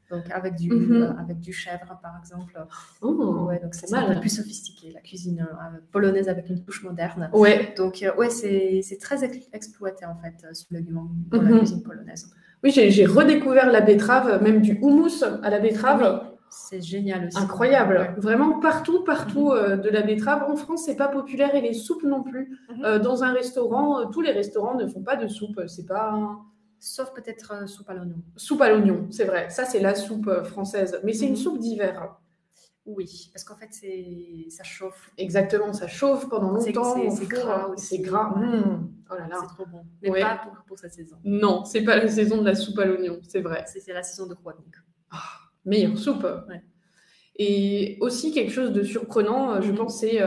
Speaker 1: Donc avec du chèvre, par exemple. Donc c'est un peu plus sophistiqué, la cuisine polonaise avec une touche moderne. Donc c'est très exploité en fait, ce légume dans la cuisine polonaise.
Speaker 2: Oui, j'ai redécouvert la betterave, même du houmous à la betterave.
Speaker 1: Oui, c'est génial aussi.
Speaker 2: Incroyable. Vraiment partout de la betterave. En France, c'est pas populaire et les soupes non plus. Dans un restaurant, tous les restaurants ne font pas de soupe. C'est pas...
Speaker 1: Sauf peut-être soupe à l'oignon.
Speaker 2: Soupe à l'oignon, c'est vrai. Ça, c'est la soupe française. Mais c'est une soupe d'hiver.
Speaker 1: Oui, parce qu'en fait, ça chauffe.
Speaker 2: Exactement, ça chauffe pendant longtemps.
Speaker 1: C'est gras aussi.
Speaker 2: C'est gras. Oh là là.
Speaker 1: C'est trop bon. Mais pas pour cette saison.
Speaker 2: Non, c'est pas la saison de la soupe à l'oignon, c'est vrai.
Speaker 1: C'est la saison de chłodnik.
Speaker 2: Meilleure soupe. Et aussi quelque chose de surprenant, je pense, c'est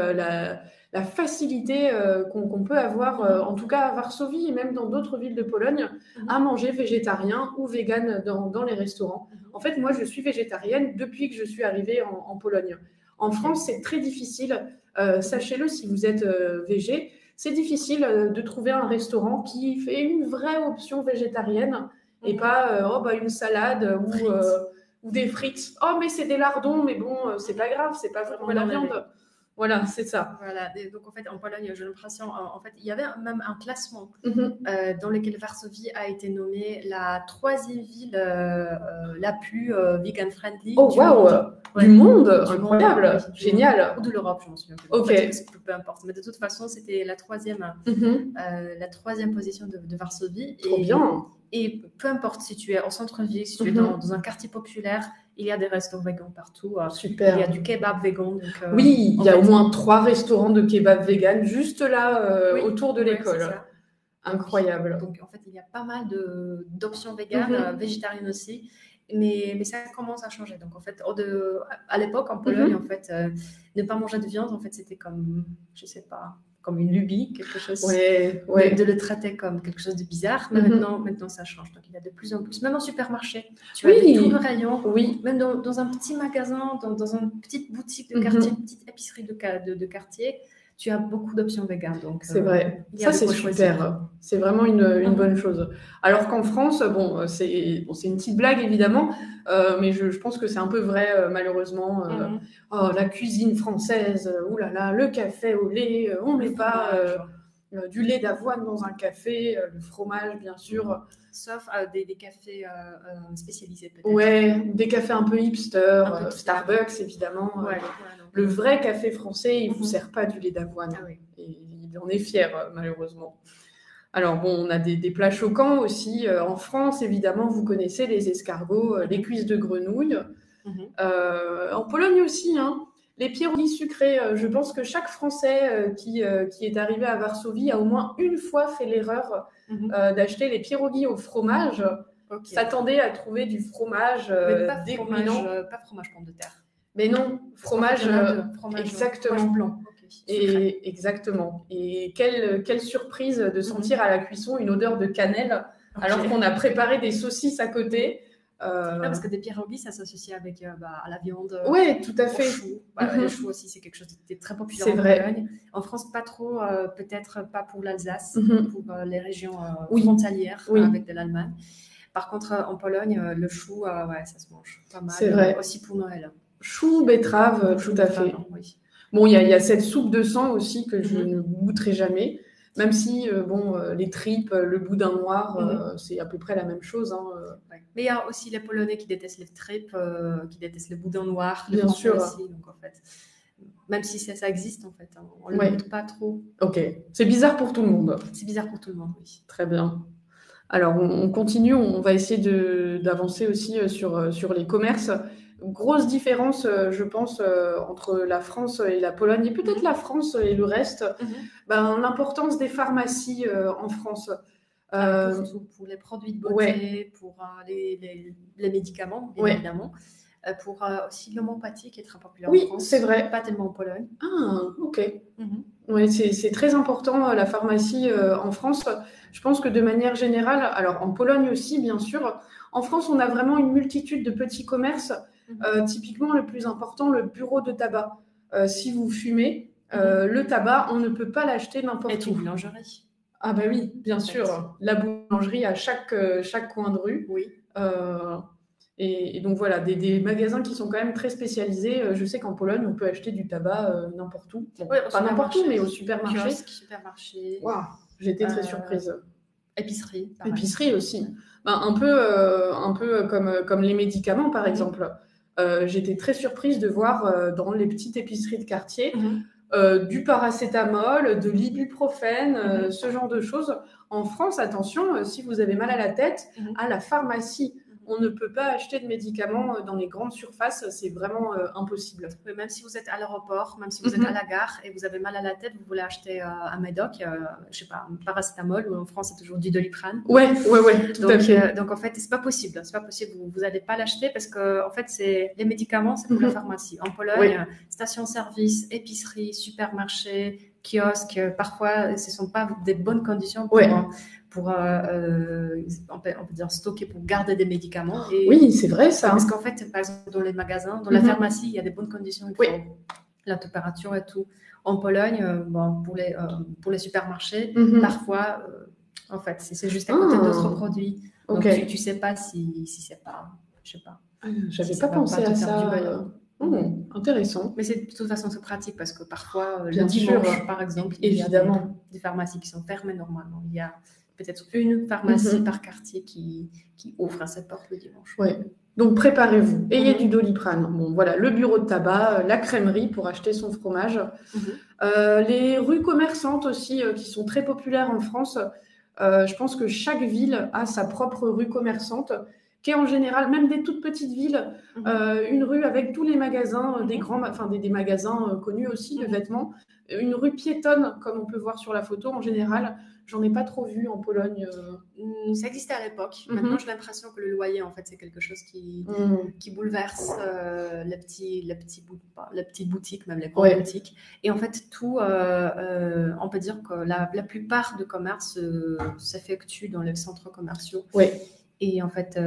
Speaker 2: la facilité qu'on peut avoir, en tout cas à Varsovie et même dans d'autres villes de Pologne, à manger végétarien ou vegan dans les restaurants. En fait, moi, je suis végétarienne depuis que je suis arrivée en Pologne. En France, c'est très difficile. Sachez-le, si vous êtes végé, c'est difficile de trouver un restaurant qui fait une vraie option végétarienne et pas une salade ou des frites. Oh, mais c'est des lardons, mais bon, c'est pas grave, c'est pas vraiment la viande. Voilà, c'est ça.
Speaker 1: Voilà. Et donc, en fait, en Pologne, j'ai l'impression, en fait, il y avait même un classement dans lequel Varsovie a été nommée la 3e ville la plus vegan-friendly
Speaker 2: du monde. Du monde, incroyable,
Speaker 1: oui,
Speaker 2: génial.
Speaker 1: Ou de l'Europe, je m'en souviens plus.
Speaker 2: Ok.
Speaker 1: En fait, peu importe. Mais de toute façon, c'était la 3e position de Varsovie.
Speaker 2: Trop bien.
Speaker 1: Et peu importe si tu es en centre-ville, si tu es dans un quartier populaire, il y a des restaurants végans partout.
Speaker 2: Super.
Speaker 1: Il y a du kebab vegan. Donc,
Speaker 2: oui, il y a au moins 3 restaurants de kebab vegan juste là, autour de l'école. Incroyable.
Speaker 1: Donc, en fait, il y a pas mal d'options véganes, végétariennes aussi. Mais ça commence à changer. Donc, en fait, à l'époque, en Pologne, en fait, ne pas manger de viande, en fait, c'était comme, je sais pas, comme une lubie, quelque chose. De le traiter comme quelque chose de bizarre. Mais maintenant, ça change. Donc, il y a de plus en plus, même en supermarché, tu as tout le rayon.
Speaker 2: Oui.
Speaker 1: Même dans un petit magasin, dans une petite boutique de quartier, une petite épicerie de quartier, tu as beaucoup d'options véganes.
Speaker 2: C'est vrai. Ça, c'est super. C'est vraiment une bonne chose. Alors qu'en France, bon, c'est une petite blague, évidemment, mais je pense que c'est un peu vrai, malheureusement. Oh, la cuisine française, oulala, le café au lait, on ne met pas du lait d'avoine dans un café, le fromage, bien sûr.
Speaker 1: Sauf des cafés spécialisés, peut-être.
Speaker 2: Ouais, des cafés un peu hipster, Starbucks, évidemment. Le vrai café français, il ne vous sert pas du lait d'avoine. Et il en est fier, malheureusement. Alors, bon, on a des plats choquants aussi. En France, évidemment, vous connaissez les escargots, les cuisses de grenouille. En Pologne aussi, hein. Les pierogies sucrés, je pense que chaque Français qui est arrivé à Varsovie a au moins une fois fait l'erreur d'acheter les pierogies au fromage. S'attendait à trouver du fromage dégoulinant.
Speaker 1: Pas fromage pomme de terre.
Speaker 2: Mais non, fromage exactement.
Speaker 1: Fromage blanc.
Speaker 2: Et exactement. Et quelle surprise de sentir à la cuisson une odeur de cannelle alors qu'on a préparé des saucisses à côté.
Speaker 1: Parce que des pierogies, ça s'associe avec à la viande.
Speaker 2: Oui, tout à fait.
Speaker 1: Au chou. Le chou aussi, c'est quelque chose qui est très populaire en Pologne. En France, pas trop, peut-être pas pour l'Alsace, pour les régions frontalières avec de l'Allemagne. Par contre, en Pologne, le chou, ça se mange pas mal.
Speaker 2: C'est vrai.
Speaker 1: Aussi pour Noël.
Speaker 2: Chou, betterave, tout à fait.
Speaker 1: Oui.
Speaker 2: Bon, il y a cette soupe de sang aussi que je ne goûterai jamais. Même si, les tripes, le boudin noir, c'est à peu près la même chose. Hein.
Speaker 1: Mais il y a aussi les Polonais qui détestent les tripes, qui détestent le boudin noir.
Speaker 2: Bien sûr.
Speaker 1: Aussi, donc, en fait, même si ça existe, en fait, hein, on ne le goûte pas trop.
Speaker 2: Ok. C'est bizarre pour tout le monde.
Speaker 1: C'est bizarre pour tout le monde, oui.
Speaker 2: Très bien. Alors, on continue. On va essayer d'avancer aussi sur les commerces. Grosse différence, je pense, entre la France et la Pologne, et peut-être la France et le reste, l'importance des pharmacies en France.
Speaker 1: Pour les produits de beauté, pour les médicaments, bien évidemment. Pour aussi l'homéopathie qui est très populaire en France.
Speaker 2: Oui, c'est vrai.
Speaker 1: Pas tellement en Pologne.
Speaker 2: Ah, ok. Oui, c'est très important, la pharmacie en France. Je pense que de manière générale, alors en Pologne aussi, bien sûr, en France, on a vraiment une multitude de petits commerces. Typiquement, le plus important, le bureau de tabac. Si vous fumez, le tabac, on ne peut pas l'acheter n'importe où.
Speaker 1: Et une boulangerie.
Speaker 2: Ah bah oui, bien sûr. La boulangerie à chaque coin de rue.
Speaker 1: Oui.
Speaker 2: Et donc voilà, des magasins qui sont quand même très spécialisés. Je sais qu'en Pologne, on peut acheter du tabac n'importe où. Bon, pas n'importe où, mais au supermarché.
Speaker 1: Kiosque, supermarché.
Speaker 2: Waouh, j'étais très surprise.
Speaker 1: Épicerie.
Speaker 2: Pareil. Épicerie aussi. Un peu comme les médicaments, par exemple. J'étais très surprise de voir dans les petites épiceries de quartier du paracétamol, de l'ibuprofène, ce genre de choses. En France, attention, si vous avez mal à la tête, à la pharmacie, on ne peut pas acheter de médicaments dans les grandes surfaces, c'est vraiment impossible.
Speaker 1: Oui, même si vous êtes à l'aéroport, même si vous êtes à la gare et vous avez mal à la tête, vous voulez acheter un médoc, je sais pas, un paracétamol, ou en France c'est toujours du Doliprane.
Speaker 2: Ouais, tout à fait.
Speaker 1: Donc en fait, c'est pas possible, vous n'allez pas l'acheter parce que en fait, les médicaments, c'est pour la pharmacie. En Pologne, station-service, épicerie, supermarché, kiosque, parfois ce ne sont pas des bonnes conditions pour on peut dire stocker, pour garder des médicaments. Et
Speaker 2: oui, c'est vrai ça.
Speaker 1: Parce qu'en fait, par exemple, dans les magasins, dans la pharmacie, il y a des bonnes conditions. La température et tout. En Pologne, pour les supermarchés, parfois, en fait, c'est juste à côté d'autres produits. Donc, tu ne sais pas si c'est pas, je sais pas.
Speaker 2: J'avais pas pensé à ça. Intéressant.
Speaker 1: Mais de toute façon, c'est pratique parce que parfois,
Speaker 2: Bien
Speaker 1: le dimanche,
Speaker 2: sûr.
Speaker 1: par exemple,
Speaker 2: Évidemment.
Speaker 1: il y a des pharmacies qui sont fermées normalement. Il y a peut-être une pharmacie par quartier qui ouvre ses portes le dimanche.
Speaker 2: Oui. Donc, préparez-vous. Ayez du Doliprane. Bon, voilà, le bureau de tabac, la crèmerie pour acheter son fromage. Les rues commerçantes aussi, qui sont très populaires en France. Je pense que chaque ville a sa propre rue commerçante, qui est en général, même des toutes petites villes, une rue avec tous les magasins, des magasins connus aussi de vêtements. Une rue piétonne, comme on peut voir sur la photo en général. J'en ai pas trop vu en Pologne.
Speaker 1: Ça existait à l'époque. Maintenant, j'ai l'impression que le loyer, en fait, c'est quelque chose qui bouleverse la petite boutique, même les grandes boutiques. Et en fait, on peut dire que la plupart de commerces s'effectuent dans les centres commerciaux. Et en fait,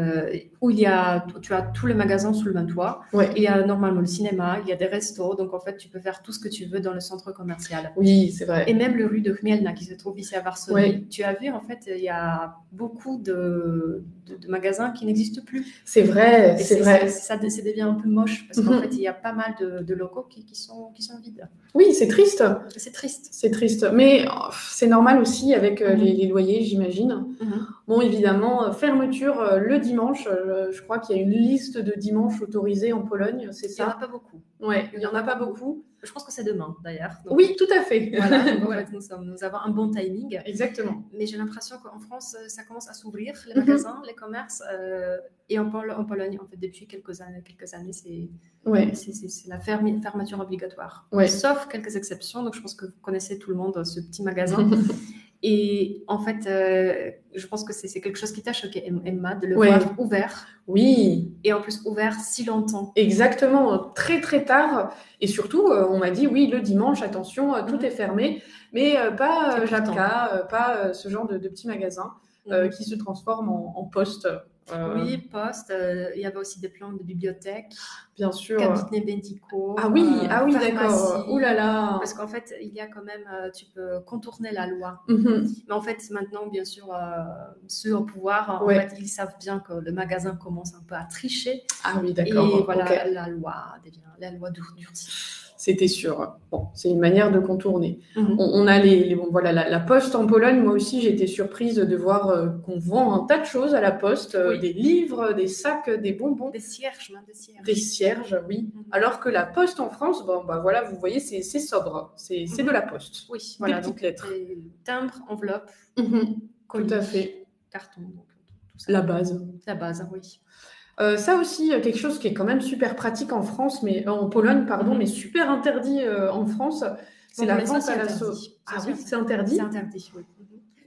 Speaker 1: où tu as tous les magasins sous le même toit. Il y a normalement le cinéma, il y a des restos. Donc, en fait, tu peux faire tout ce que tu veux dans le centre commercial.
Speaker 2: Oui, c'est vrai.
Speaker 1: Et même le rue de Chmielna, qui se trouve ici à Varsovie. Tu as vu, en fait, il y a beaucoup de magasins qui n'existent plus.
Speaker 2: C'est vrai, c'est vrai.
Speaker 1: Ça devient un peu moche parce qu'en fait, il y a pas mal de locaux qui sont vides.
Speaker 2: Oui, c'est triste.
Speaker 1: C'est triste.
Speaker 2: C'est triste. Mais c'est normal aussi avec les loyers, j'imagine. Bon, évidemment, fermeture le dimanche. Je crois qu'il y a une liste de dimanches autorisés en Pologne, c'est ça?
Speaker 1: Il n'y en a pas beaucoup.
Speaker 2: Ouais, il n'y en a pas beaucoup.
Speaker 1: Je pense que c'est demain, d'ailleurs.
Speaker 2: Oui, tout à fait.
Speaker 1: Voilà, donc, en fait, nous avons un bon timing.
Speaker 2: Exactement.
Speaker 1: Mais j'ai l'impression qu'en France, ça commence à s'ouvrir, les magasins, les commerces. Et en Pologne, en fait, depuis quelques années, c'est la fermeture obligatoire. Sauf quelques exceptions. Donc, je pense que vous connaissez tout le monde ce petit magasin. Et en fait, je pense que c'est quelque chose qui t'a choqué, Emma, de le voir ouvert.
Speaker 2: Oui.
Speaker 1: Et en plus, ouvert si longtemps.
Speaker 2: Exactement, très très tard. Et surtout, on m'a dit, oui, le dimanche, attention, tout est fermé. Mais pas Jabka, pas ce genre de petits magasins qui se transforment en poste.
Speaker 1: Oui, poste. Il y avait aussi des plans de bibliothèque.
Speaker 2: Bien sûr.
Speaker 1: Cabinet médicaux.
Speaker 2: Ah oui, d'accord. Ouh là là.
Speaker 1: Parce qu'en fait, il y a quand même, tu peux contourner la loi. Mais en fait, maintenant, bien sûr, ceux au pouvoir, en fait, ils savent bien que le magasin commence un peu à tricher.
Speaker 2: Ah oui, d'accord.
Speaker 1: Et voilà, la loi durcit.
Speaker 2: C'était sûr. Bon, c'est une manière de contourner. On a la poste en Pologne. Moi aussi, j'ai été surprise de voir qu'on vend un tas de choses à la poste, des livres, des sacs, des bonbons.
Speaker 1: Des cierges, même des cierges.
Speaker 2: Des cierges, oui. Alors que la poste en France, voilà, vous voyez, c'est sobre. C'est de la poste.
Speaker 1: Oui, voilà. Des petites lettres. Timbres, enveloppes, colis,
Speaker 2: tout à fait.
Speaker 1: Carton. Donc, tout ça.
Speaker 2: La base.
Speaker 1: La base, oui.
Speaker 2: Ça aussi, quelque chose qui est quand même super pratique en France, mais en Pologne, pardon, mais super interdit en France, c'est la vente à la sauce. Ah oui, c'est interdit.
Speaker 1: C'est interdit, oui.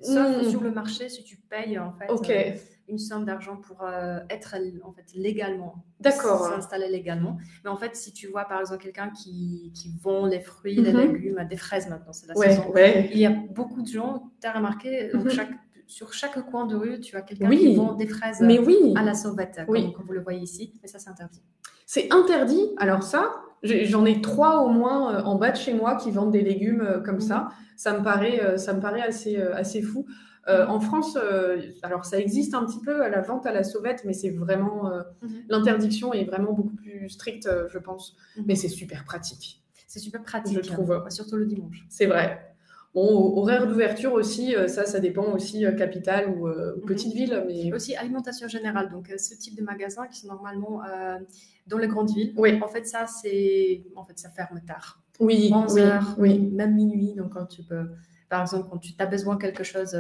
Speaker 1: Sauf sur le marché, si tu payes en fait une somme d'argent pour être en fait légalement.
Speaker 2: D'accord.
Speaker 1: S'installer légalement. Mais en fait, si tu vois par exemple quelqu'un qui vend les fruits, les légumes, des fraises maintenant, c'est la saison. Il y a beaucoup de gens, tu as remarqué, donc sur chaque coin de rue, tu as quelqu'un qui vend des fraises à la sauvette, comme vous le voyez ici. Mais ça, c'est interdit.
Speaker 2: C'est interdit. Alors ça, j'en ai 3 au moins en bas de chez moi qui vendent des légumes comme ça. Ça me paraît assez fou. En France, alors ça existe un petit peu à la vente à la sauvette, mais c'est vraiment l'interdiction est vraiment beaucoup plus stricte, je pense. Mais c'est super pratique.
Speaker 1: C'est super pratique,
Speaker 2: je trouve.
Speaker 1: Surtout le dimanche.
Speaker 2: C'est vrai. Bon, horaire d'ouverture aussi, ça dépend aussi capitale ou petite ville. Mais
Speaker 1: aussi alimentation générale, donc ce type de magasins qui sont normalement dans les grandes villes. En fait, ça ferme tard. 11h, même minuit. Donc quand tu peux, par exemple, quand tu as besoin de quelque chose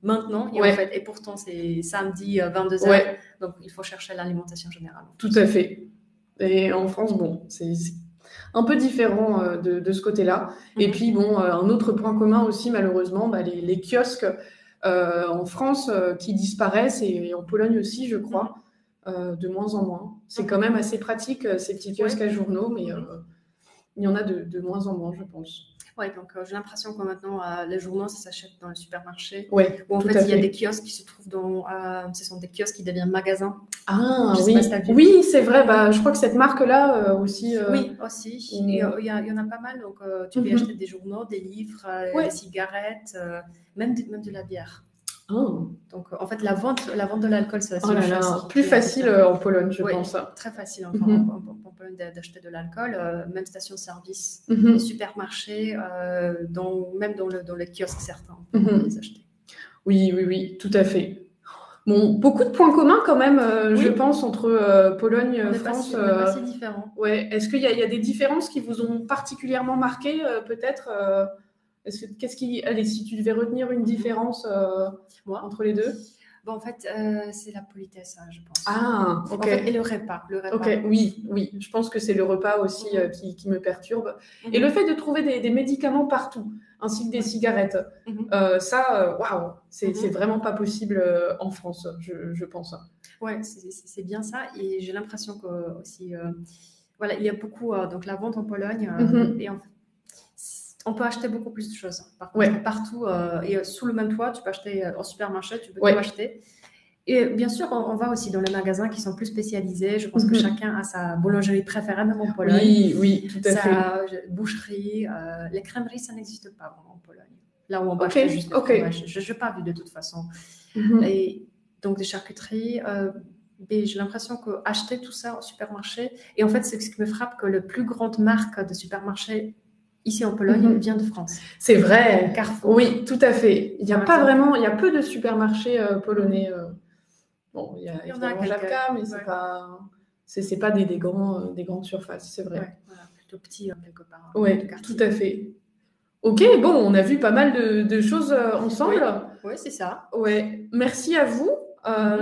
Speaker 1: maintenant, et pourtant c'est samedi 22h, donc il faut chercher l'alimentation générale.
Speaker 2: Tout à fait. Et en France, c'est un peu différent de ce côté-là. Et puis, un autre point commun aussi, malheureusement, les kiosques en France qui disparaissent et en Pologne aussi, je crois, de moins en moins. C'est quand même assez pratique, ces petits kiosques à journaux, mais il y en a de moins en moins, je pense.
Speaker 1: Oui, donc j'ai l'impression que maintenant, les journaux, ça s'achète dans le supermarché.
Speaker 2: Où
Speaker 1: en fait, il y a des kiosques qui se trouvent ce sont des kiosques qui deviennent magasins.
Speaker 2: Ah oui, c'est vrai. Je crois que cette marque-là aussi.
Speaker 1: Oui, aussi. Il y en a pas mal. Donc, tu peux acheter des journaux, des livres, des cigarettes, même de la bière. Oh. Donc, en fait, la vente de l'alcool, c'est
Speaker 2: une chose plus facile en Pologne, je pense.
Speaker 1: Très facile en Pologne d'acheter de l'alcool, même station-service, supermarché, même dans les kiosques certains, on peut les acheter.
Speaker 2: Oui, tout à fait. Bon, beaucoup de points communs quand même, je pense, entre Pologne et France.
Speaker 1: On est pas si différents.
Speaker 2: Ouais. Est-ce qu'il y a des différences qui vous ont particulièrement marqué, peut-être allez, si tu devais retenir une différence entre les deux?
Speaker 1: Bon, en fait, c'est la politesse, je pense.
Speaker 2: Ah, ok.
Speaker 1: En fait, et le repas.
Speaker 2: Ok, oui. Je pense que c'est le repas aussi qui me perturbe. Et le fait de trouver des médicaments partout, ainsi que des cigarettes, waouh, c'est vraiment pas possible en France, je pense.
Speaker 1: Ouais, c'est bien ça. Et j'ai l'impression que aussi, voilà, il y a beaucoup donc la vente en Pologne et en fait, on peut acheter beaucoup plus de choses. Par contre, partout et sous le même toit, tu peux acheter en supermarché, tu peux tout acheter. Et bien sûr, on va aussi dans les magasins qui sont plus spécialisés. Je pense que chacun a sa boulangerie préférée, même en Pologne.
Speaker 2: Oui, tout à fait.
Speaker 1: Boucherie, les crèmeries, ça n'existe pas vraiment en Pologne. Là où on va acheter juste le fromage. Je n'ai pas vu de toute façon. Et donc des charcuteries. Mais j'ai l'impression qu'acheter tout ça au supermarché, et en fait, c'est ce qui me frappe, que la plus grande marque de supermarché ici en Pologne vient de France.
Speaker 2: C'est vrai. Carrefour. Oui, tout à fait. Il y a peu de supermarchés polonais. Bon, il y a évidemment Żabka, mais c'est pas des grandes surfaces, c'est vrai.
Speaker 1: Ouais, voilà, plutôt petit quelque part.
Speaker 2: Oui, tout à fait. Ok, bon, on a vu pas mal de choses ensemble.
Speaker 1: Oui, c'est ça.
Speaker 2: Ouais, merci à vous.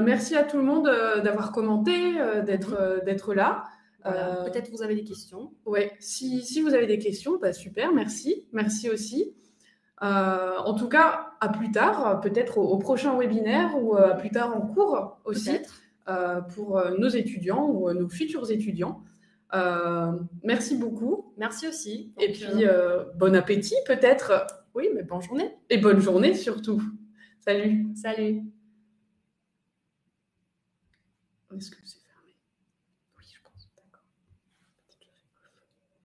Speaker 2: Merci à tout le monde d'avoir commenté, d'être là.
Speaker 1: Voilà. Peut-être vous avez des questions.
Speaker 2: Ouais, si vous avez des questions, super, merci. Merci aussi. En tout cas, à plus tard, peut-être au prochain webinaire ou à plus tard en cours aussi, pour nos étudiants ou nos futurs étudiants. Merci beaucoup.
Speaker 1: Merci aussi.
Speaker 2: Donc, et puis, bon appétit peut-être.
Speaker 1: Oui, mais bonne journée.
Speaker 2: Et bonne journée surtout. Salut.
Speaker 1: Salut.
Speaker 2: Est-ce que c'est